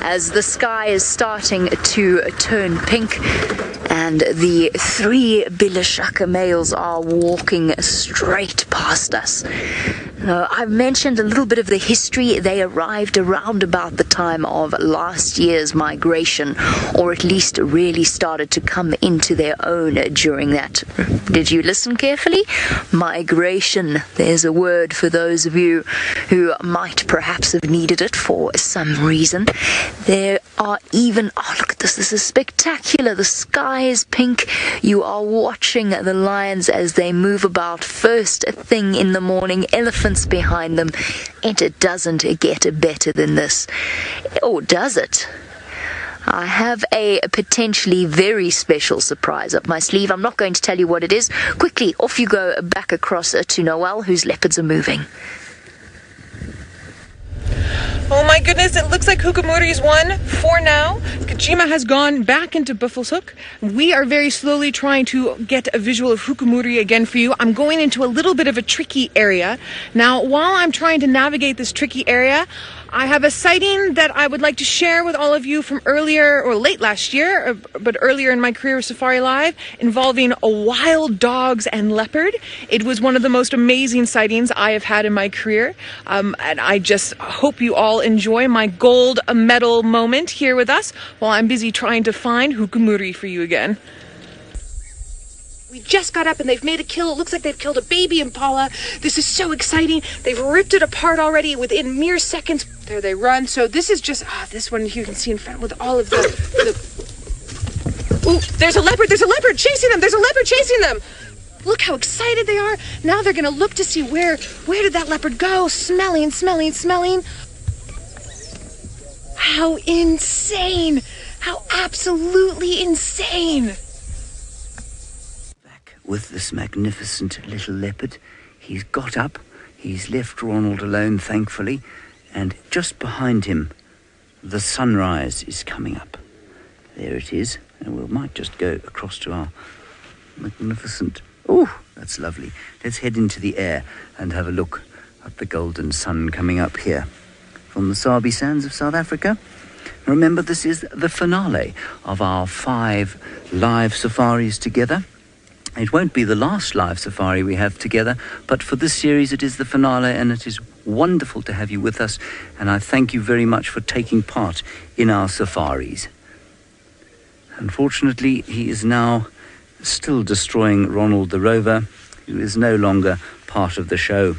as the sky is starting to turn pink and the 3 Bilashaka males are walking straight past us. I've mentioned a little bit of the history. They arrived around about the time of last year's migration, or at least really started to come into their own during that. Did you listen carefully? Migration. There's a word for those of you who might perhaps have needed it for some reason. There are even, oh look at this, this is spectacular. The sky is pink. You are watching the lions as they move about first thing in the morning, elephants behind them, and it doesn't get better than this. Or does it? I have a potentially very special surprise up my sleeve. I'm not going to tell you what it is. Quickly, off you go back across to Noel, whose leopards are moving. Oh my goodness, it looks like Hukumuri's won for now. Djuma has gone back into Buffelshoek. We are very slowly trying to get a visual of Hukumuri again for you. I'm going into a little bit of a tricky area. Now, while I'm trying to navigate this tricky area, I have a sighting that I would like to share with all of you from earlier or late last year, but earlier in my career with Safari Live, involving wild dogs and leopard. It was one of the most amazing sightings I have had in my career, and I just hope you all enjoy my gold medal moment here with us while I'm busy trying to find Hukumuri for you again. We just got up and they've made a kill. It looks like they've killed a baby impala. This is so exciting. They've ripped it apart already within mere seconds. There they run. So this is just, this one you can see in front with all of the... Ooh, there's a leopard. There's a leopard chasing them. There's a leopard chasing them. Look how excited they are. Now they're going to look to see where did that leopard go? Smelling. How insane. How absolutely insane. With this magnificent little leopard, he's got up, he's left Ronald alone, thankfully, and just behind him, the sunrise is coming up. There it is, and we might just go across to our magnificent... Oh, that's lovely. Let's head into the air and have a look at the golden sun coming up here from the Sabi sands of South Africa. Remember, this is the finale of our 5 live safaris together. It won't be the last live safari we have together, but for this series it is the finale, and it is wonderful to have you with us, and I thank you very much for taking part in our safaris. Unfortunately, he is now still destroying Ronald the Rover, who is no longer part of the show.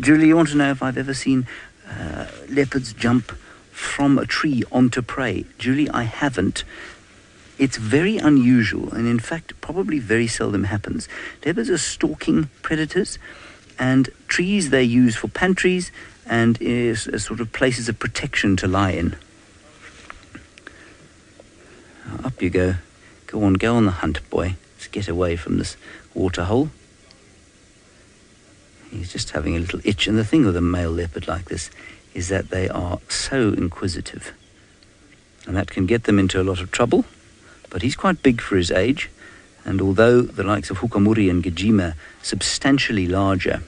Julie, you want to know if I've ever seen leopards jump from a tree onto prey? Julie, I haven't. It's very unusual, and in fact probably very seldom happens. Leopards are stalking predators, and trees they use for pantries, and is a sort of places of protection to lie in. Up you go. Go on the hunt, boy. Let's get away from this waterhole. He's just having a little itch, and the thing with a male leopard like this is that they are so inquisitive, and that can get them into a lot of trouble. But he's quite big for his age, and although the likes of Hukumuri and Djuma substantially larger,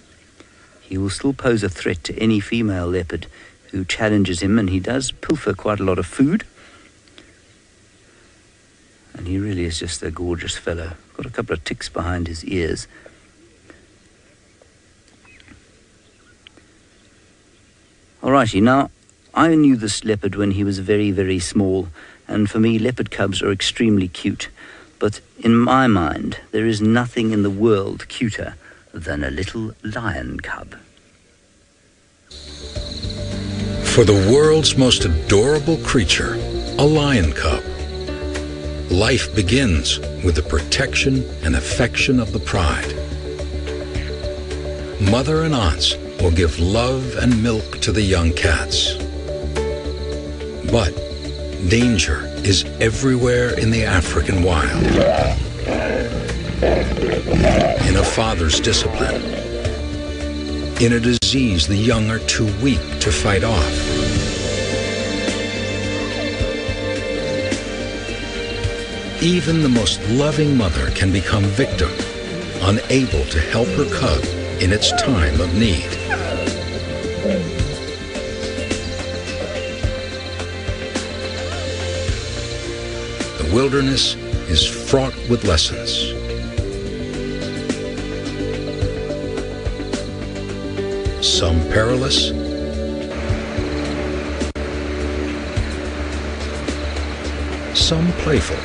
he will still pose a threat to any female leopard who challenges him, and he does pilfer quite a lot of food. And he really is just a gorgeous fellow. Got a couple of ticks behind his ears. Alrighty, now, I knew this leopard when he was very, very small, and for me, leopard cubs are extremely cute. But in my mind, there is nothing in the world cuter than a little lion cub. For the world's most adorable creature, a lion cub, life begins with the protection and affection of the pride. Mother and aunts will give love and milk to the young cats. But danger is everywhere in the African wild. In a father's discipline. In a disease the young are too weak to fight off. Even the most loving mother can become victim, unable to help her cub in its time of need. The wilderness is fraught with lessons. Some perilous, some playful.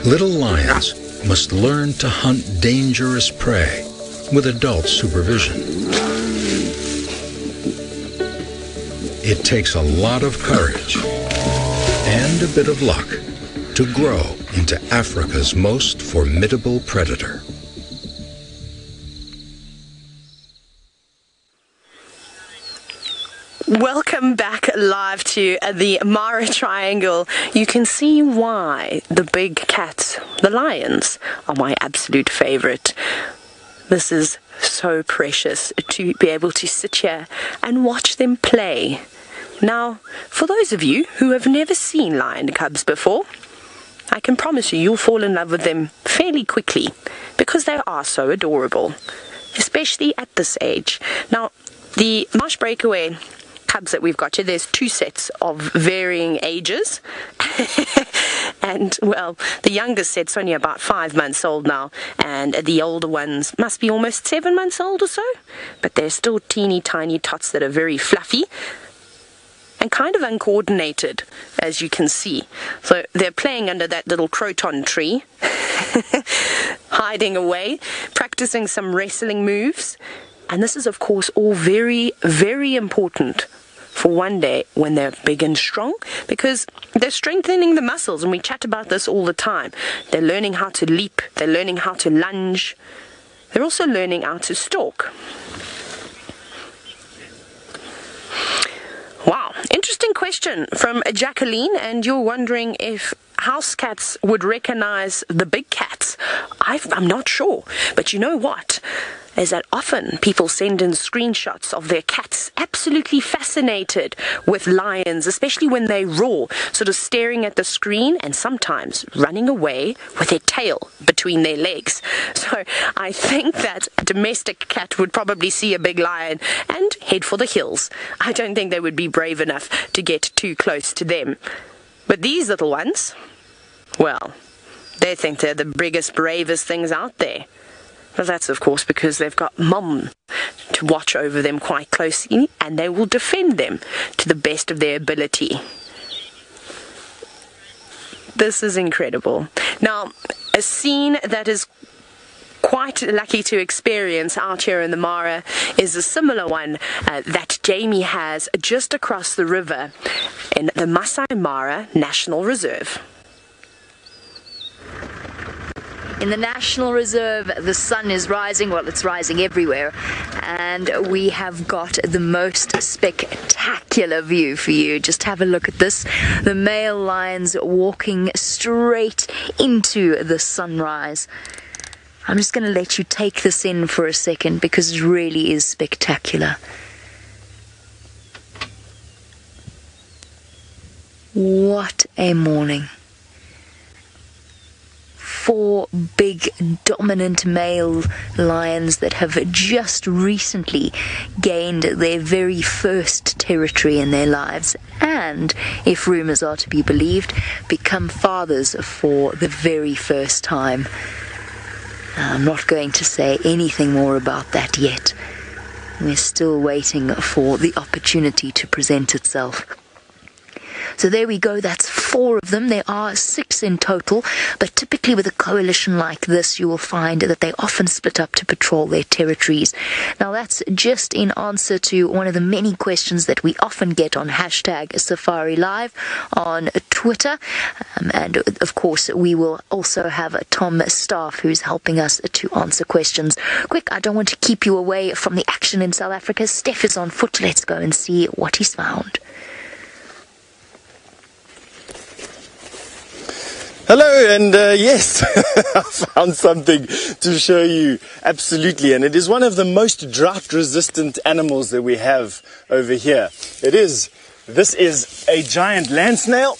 Little lions must learn to hunt dangerous prey with adult supervision. It takes a lot of courage and a bit of luck to grow into Africa's most formidable predator. Welcome back live to the Mara Triangle. You can see why the big cats, the lions, are my absolute favorite. This is so precious to be able to sit here and watch them play. Now, for those of you who have never seen lion cubs before, I can promise you'll fall in love with them fairly quickly because they are so adorable, especially at this age. Now, the marsh breakaway cubs that we've got here, there's two sets of varying ages. And, well, the youngest set's only about 5 months old now, and the older ones must be almost 7 months old or so. But they're still teeny tiny tots that are very fluffy and kind of uncoordinated, as you can see. So they're playing under that little croton tree, hiding away, practicing some wrestling moves. And this is, of course, all very, very important for one day when they're big and strong, because they're strengthening the muscles, and we chat about this all the time. They're learning how to leap, they're learning how to lunge, they're also learning how to stalk. Wow, interesting question from Jacqueline, and you're wondering if house cats would recognize the big cats. I'm not sure, but you know what? Is that often people send in screenshots of their cats absolutely fascinated with lions, especially when they roar, sort of staring at the screen and sometimes running away with their tail between their legs. So I think that a domestic cat would probably see a big lion and head for the hills. I don't think they would be brave enough to get too close to them. But these little ones, well, they think they're the biggest, bravest things out there. But that's, of course, because they've got mum to watch over them quite closely, and they will defend them to the best of their ability. This is incredible. Now, a scene that is quite lucky to experience out here in the Mara is a similar one that Jamie has just across the river in the Masai Mara National Reserve. In the National Reserve, the sun is rising. Well, it's rising everywhere. And we have got the most spectacular view for you. Just have a look at this. The male lions walking straight into the sunrise. I'm just going to let you take this in for a second because it really is spectacular. What a morning. 4 big dominant male lions that have just recently gained their very first territory in their lives and, if rumors are to be believed, become fathers for the very first time. I'm not going to say anything more about that yet. We're still waiting for the opportunity to present itself. So there we go, that's 4 of them. There are 6 in total, but typically with a coalition like this, you will find that they often split up to patrol their territories. Now that's just in answer to one of the many questions that we often get on hashtag Safari Live on Twitter. And of course, we will also have Tom Staff who's helping us to answer questions. Quick, I don't want to keep you away from the action in South Africa. Steph is on foot. Let's go and see what he's found. Hello, and yes, I found something to show you, absolutely, and it is one of the most drought-resistant animals that we have over here. This is a giant land snail,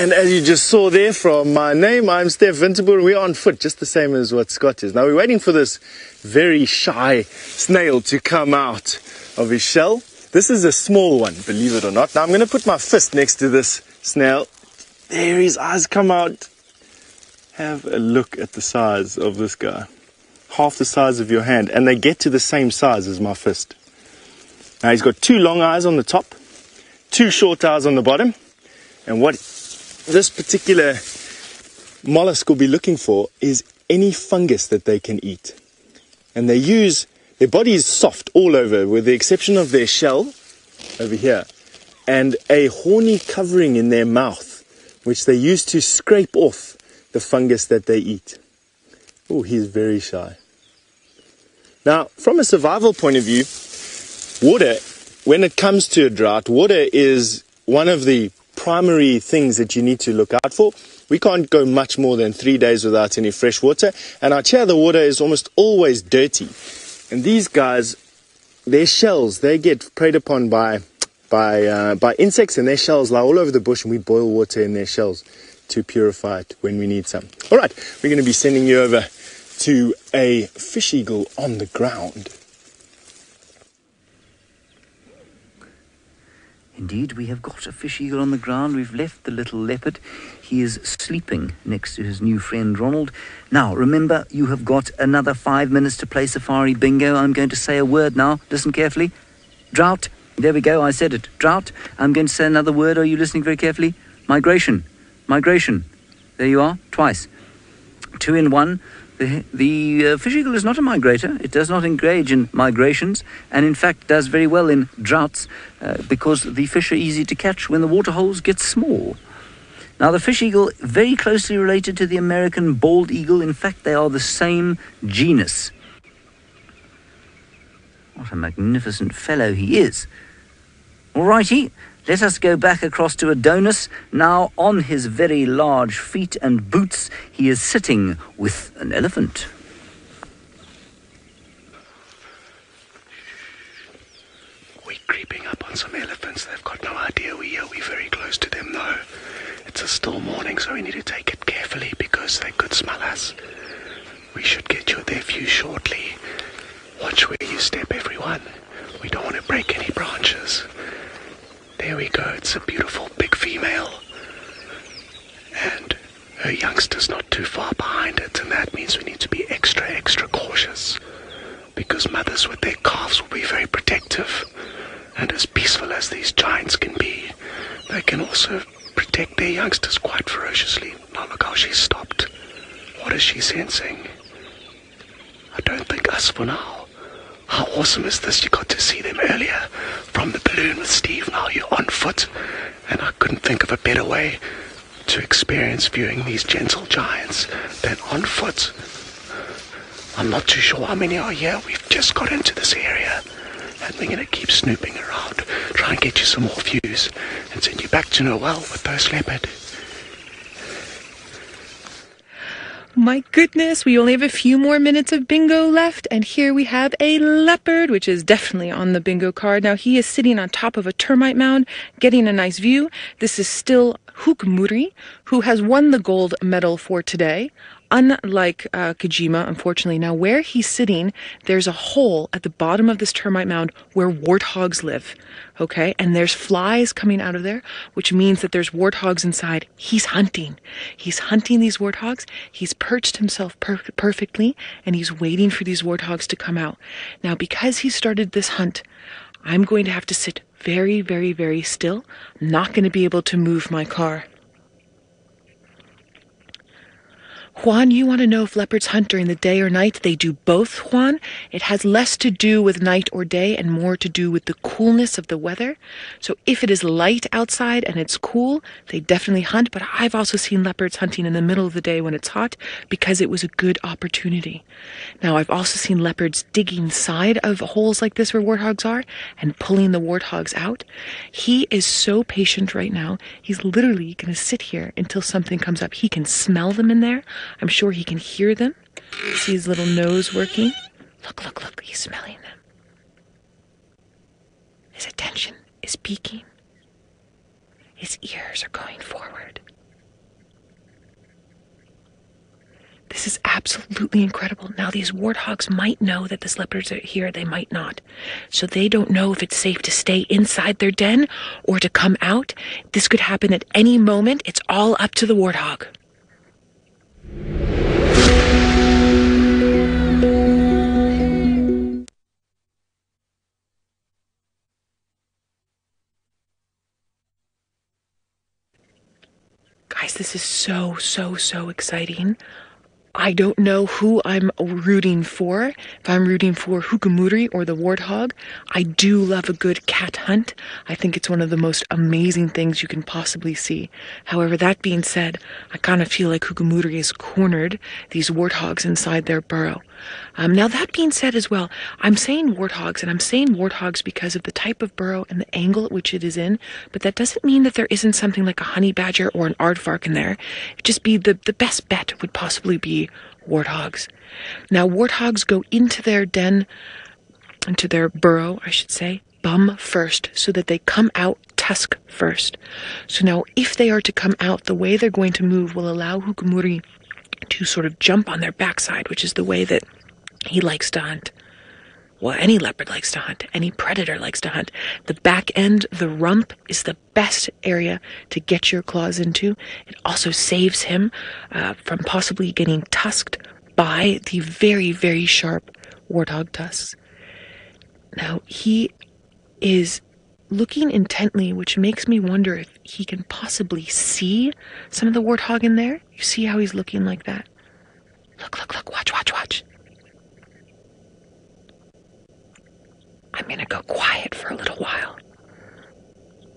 and as you just saw there from my name, I'm Steph Winterboer. We're on foot, just the same as what Scott is. Now we're waiting for this very shy snail to come out of his shell. This is a small one, believe it or not. Now I'm going to put my fist next to this snail. There his eyes come out. Have a look at the size of this guy. Half the size of your hand. And they get to the same size as my fist. Now he's got 2 long eyes on the top, 2 short eyes on the bottom. And what this particular mollusk will be looking for is any fungus that they can eat. And their body is soft all over, with the exception of their shell over here. And a horny covering in their mouth, which they use to scrape off the fungus that they eat. Oh, he's very shy. Now, from a survival point of view, water, when it comes to a drought, water is one of the primary things that you need to look out for. We can't go much more than 3 days without any fresh water, and out here the water is almost always dirty. And these guys, their shells, they get preyed upon by insects, and their shells lie all over the bush, and we boil water in their shells to purify it when we need some. All right, we're going to be sending you over to a fish eagle on the ground. Indeed, we have got a fish eagle on the ground. We've left the little leopard. He is sleeping next to his new friend Ronald. Now, remember, you have got another 5 minutes to play Safari Bingo. I'm going to say a word now. Listen carefully. Drought. There we go, I said it. Drought. I'm going to say another word. Are you listening very carefully? Migration. Migration. There you are, twice. 2 in 1. The fish eagle is not a migrator. It does not engage in migrations, and in fact does very well in droughts because the fish are easy to catch when the water holes get small. Now, the fish eagle, very closely related to the American bald eagle. In fact, they are the same genus. What a magnificent fellow he is. All righty, let us go back across to Adonis. Now, on his very large feet and boots, he is sitting with an elephant. We're creeping up on some elephants. They've got no idea we're here. We're very close to them, though. It's a still morning, so we need to take it carefully because they could smell us. We should get you their view shortly. Watch where you step, everyone. We don't want to break any branches. There we go. It's a beautiful big female. And her youngster's not too far behind it, and that means we need to be extra cautious. Because mothers with their calves will be very protective. And as peaceful as these giants can be, they can also protect their youngsters quite ferociously. Now look how she stopped. What is she sensing? I don't think us for now. How awesome is this? You got to see them earlier from the balloon with Steve. Now you're on foot, and I couldn't think of a better way to experience viewing these gentle giants than on foot. I'm not too sure how many are here. We've just got into this area, and we're going to keep snooping around, try and get you some more views, and send you back to Noel with those leopard. My goodness, we only have a few more minutes of bingo left, and here we have a leopard, which is definitely on the bingo card. Now, he is sitting on top of a termite mound, getting a nice view. This is still Hukumuri, who has won the gold medal for today. Unlike Djuma, unfortunately. Now, where he's sitting, there's a hole at the bottom of this termite mound where warthogs live, okay? And there's flies coming out of there, which means that there's warthogs inside. He's hunting. He's hunting these warthogs. He's perched himself perfectly, and he's waiting for these warthogs to come out. Now, because he started this hunt, I'm going to have to sit very, very, very still. I'm not going to be able to move my car. Juan, you want to know if leopards hunt during the day or night? They do both, Juan. It has less to do with night or day and more to do with the coolness of the weather. So if it is light outside and it's cool, they definitely hunt. But I've also seen leopards hunting in the middle of the day when it's hot because it was a good opportunity. Now, I've also seen leopards digging side of holes like this where warthogs are and pulling the warthogs out. He is so patient right now. He's literally going to sit here until something comes up. He can smell them in there. I'm sure he can hear them. See his little nose working. Look, look, look. He's smelling them. His attention is peaking. His ears are going forward. This is absolutely incredible. Now, these warthogs might know that this leopards are here. They might not. So they don't know if it's safe to stay inside their den or to come out. This could happen at any moment. It's all up to the warthog. Guys, this is so exciting. I don't know who I'm rooting for, if I'm rooting for Hukumuri or the warthog. I do love a good cat hunt. I think it's one of the most amazing things you can possibly see. However, that being said, I kind of feel like Hukumuri has cornered these warthogs inside their burrow. Now, that being said as well, I'm saying warthogs, and I'm saying warthogs because of the type of burrow and the angle at which it is in, but that doesn't mean that there isn't something like a honey badger or an aardvark in there. It'd just be the best bet would possibly be warthogs. Now, warthogs go into their den, into their burrow, I should say, bum first, so that they come out tusk first. So now, if they are to come out, the way they're going to move will allow Hukumuri to sort of jump on their backside, which is the way that he likes to hunt. Well, any leopard likes to hunt. Any predator likes to hunt. The back end, the rump, is the best area to get your claws into. It also saves him from possibly getting tusked by the very, very sharp warthog tusks. Now, he is looking intently, which makes me wonder if he can possibly see some of the warthog in there. You see how he's looking like that? Look, look, look. Watch, watch, watch. I'm going to go quiet for a little while.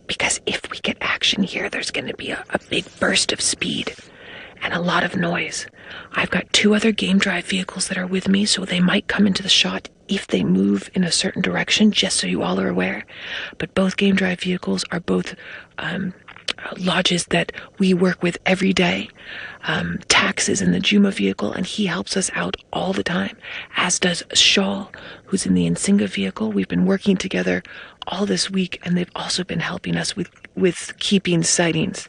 Because if we get action here, there's going to be a big burst of speed and a lot of noise. I've got 2 other game drive vehicles that are with me, so they might come into the shot if they move in a certain direction, just so you all are aware. But both game drive vehicles are both lodges that we work with every day. Tax is in the Djuma vehicle, and he helps us out all the time, as does Shawl, who's in the Nsinga vehicle. We've been working together all this week, and they've also been helping us with keeping sightings.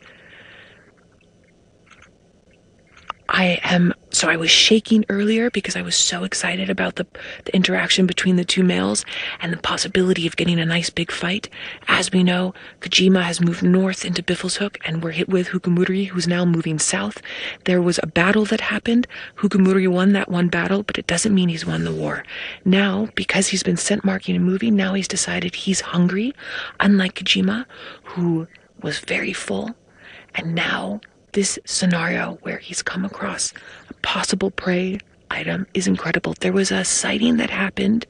I was shaking earlier because I was so excited about the interaction between the 2 males and the possibility of getting a nice big fight. As we know, Djuma has moved north into Biffleshoek, and we're hit with Hukumuri, who's now moving south. There was a battle that happened. Hukumuri won that one battle, but it doesn't mean he's won the war. Now, because he's been scent marking and moving, now he's decided he's hungry, unlike Djuma, who was very full. And now this scenario where he's come across a possible prey item is incredible. There was a sighting that happened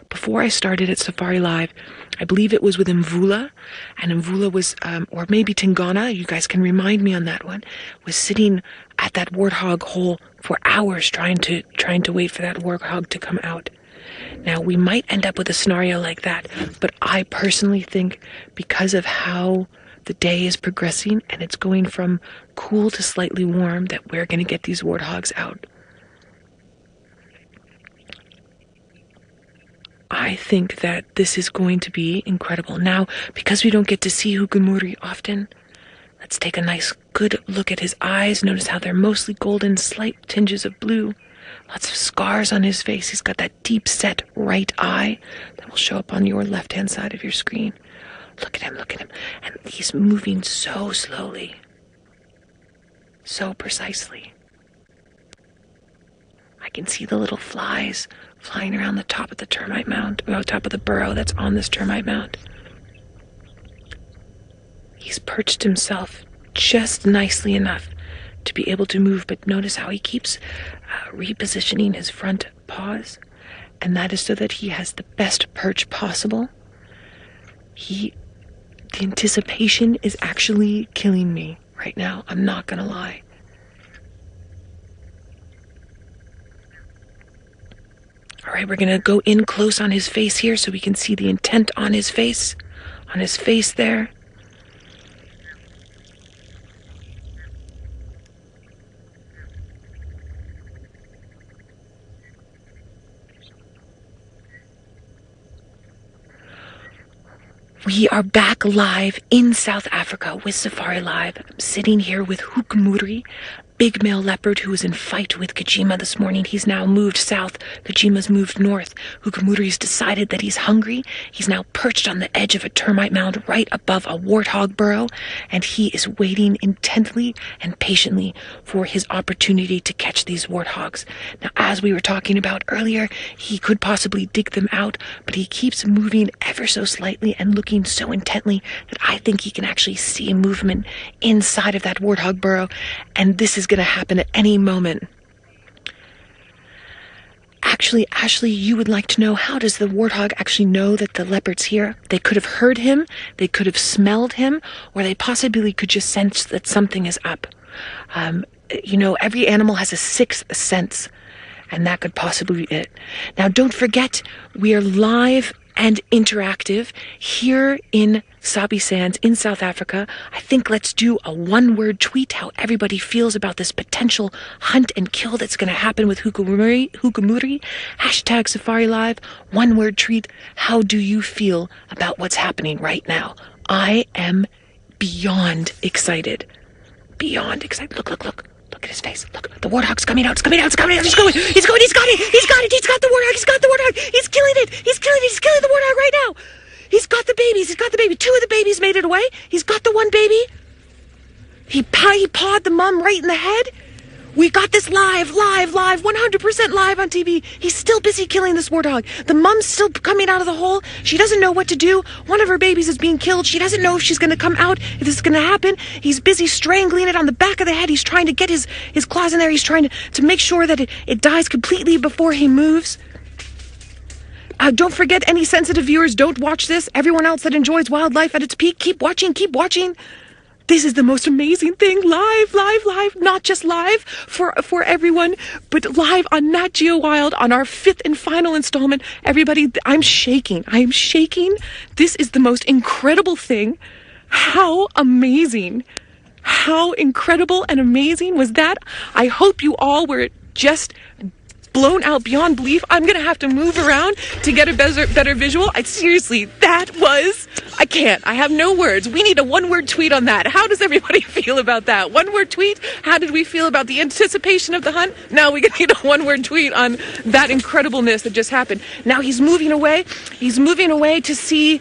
before I started at Safari Live. I believe it was with Mvula, and Mvula was, or maybe Tingana, you guys can remind me on that one, was sitting at that warthog hole for hours trying to wait for that warthog to come out. Now, we might end up with a scenario like that, but I personally think because of how the day is progressing and it's going from cool to slightly warm, that we're going to get these warthogs out. I think that this is going to be incredible. Now, because we don't get to see Hukumuri often, let's take a nice good look at his eyes. Notice how they're mostly golden, slight tinges of blue. Lots of scars on his face. He's got that deep set right eye that will show up on your left-hand side of your screen. Look at him, look at him. And he's moving so slowly. So precisely. I can see the little flies flying around the top of the termite mound, or top of the burrow that's on this termite mound. He's perched himself just nicely enough to be able to move, but notice how he keeps repositioning his front paws, and that is so that he has the best perch possible. The anticipation is actually killing me right now. I'm not gonna lie. All right, we're gonna go in close on his face here so we can see the intent on his face there. We are back live in South Africa with Safari Live. I'm sitting here with Hukumuri, big male leopard who was in fight with Djuma this morning. He's now moved south. Djuma's moved north. Hukumuri's decided that he's hungry. He's now perched on the edge of a termite mound right above a warthog burrow, and he is waiting intently and patiently for his opportunity to catch these warthogs. Now, as we were talking about earlier, he could possibly dig them out, but he keeps moving ever so slightly and looking so intently that I think he can actually see movement inside of that warthog burrow, and this is going to happen at any moment. Actually, Ashley, you would like to know, how does the warthog actually know that the leopard's here? They could have heard him, they could have smelled him, or they possibly could just sense that something is up. You know, every animal has a sixth sense, and that could possibly be it. Now, don't forget, we are live and interactive here in Sabi Sands in South Africa. I think let's do a one-word tweet how everybody feels about this potential hunt and kill that's going to happen with Hukumuri. Hashtag Safari Live. One-word tweet. How do you feel about what's happening right now? I am beyond excited. Beyond excited. Look. Look at his face. Look, the warthog's coming out. It's coming out. He's got it. He's got the warthog. He's killing it. He's killing the warthog right now. He's got the babies. Two of the babies made it away. He's got the one baby. He pawed the mom right in the head. We got this live, 100% live on TV. He's still busy killing this warthog. The mom's still coming out of the hole. She doesn't know what to do. One of her babies is being killed. She doesn't know if she's going to come out, if this is going to happen. He's busy strangling it on the back of the head. He's trying to get his claws in there. He's trying to make sure that it dies completely before he moves. Don't forget, any sensitive viewers, don't watch this. Everyone else that enjoys wildlife at its peak, keep watching. This is the most amazing thing, live, not just live for everyone, but live on Nat Geo Wild on our 5th and final installment. Everybody, I am shaking. This is the most incredible thing. How amazing. How incredible and amazing was that? I hope you all were just blown out beyond belief. I'm gonna have to move around to get a better visual. Seriously, I can't. I have no words. We need a one-word tweet on that. How does everybody feel about that? One-word tweet. How did we feel about the anticipation of the hunt? Now we need a one-word tweet on that incredibleness that just happened. Now he's moving away. He's moving away to see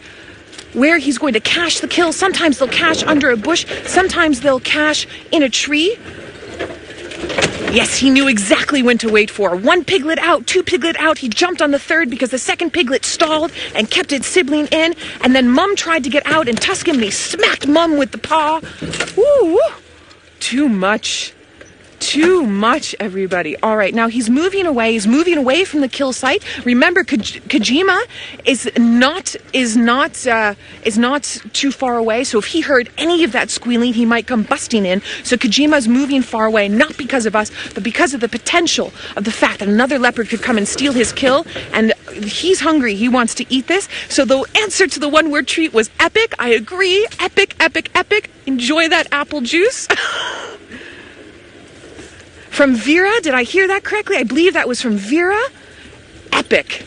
where he's going to cache the kill. Sometimes they'll cache under a bush. Sometimes they'll cache in a tree. Yes, he knew exactly when to wait for. 1 piglet out, 2 piglet out. He jumped on the 3rd because the 2nd piglet stalled and kept its sibling in. And then Mum tried to get out and tusk him, and he smacked Mum with the paw. Woo! Too much. too much, everybody. All right, now he's moving away. He's moving away from the kill site. Remember, Kojima is not too far away. So if he heard any of that squealing, he might come busting in. So Kojima's moving far away, not because of us, but because of the potential of the fact that another leopard could come and steal his kill. And he's hungry. He wants to eat this. So the answer to the one-word treat was epic. I agree. Epic, epic, epic. Enjoy that apple juice. From Vera, did I hear that correctly? I believe that was from Vera. Epic.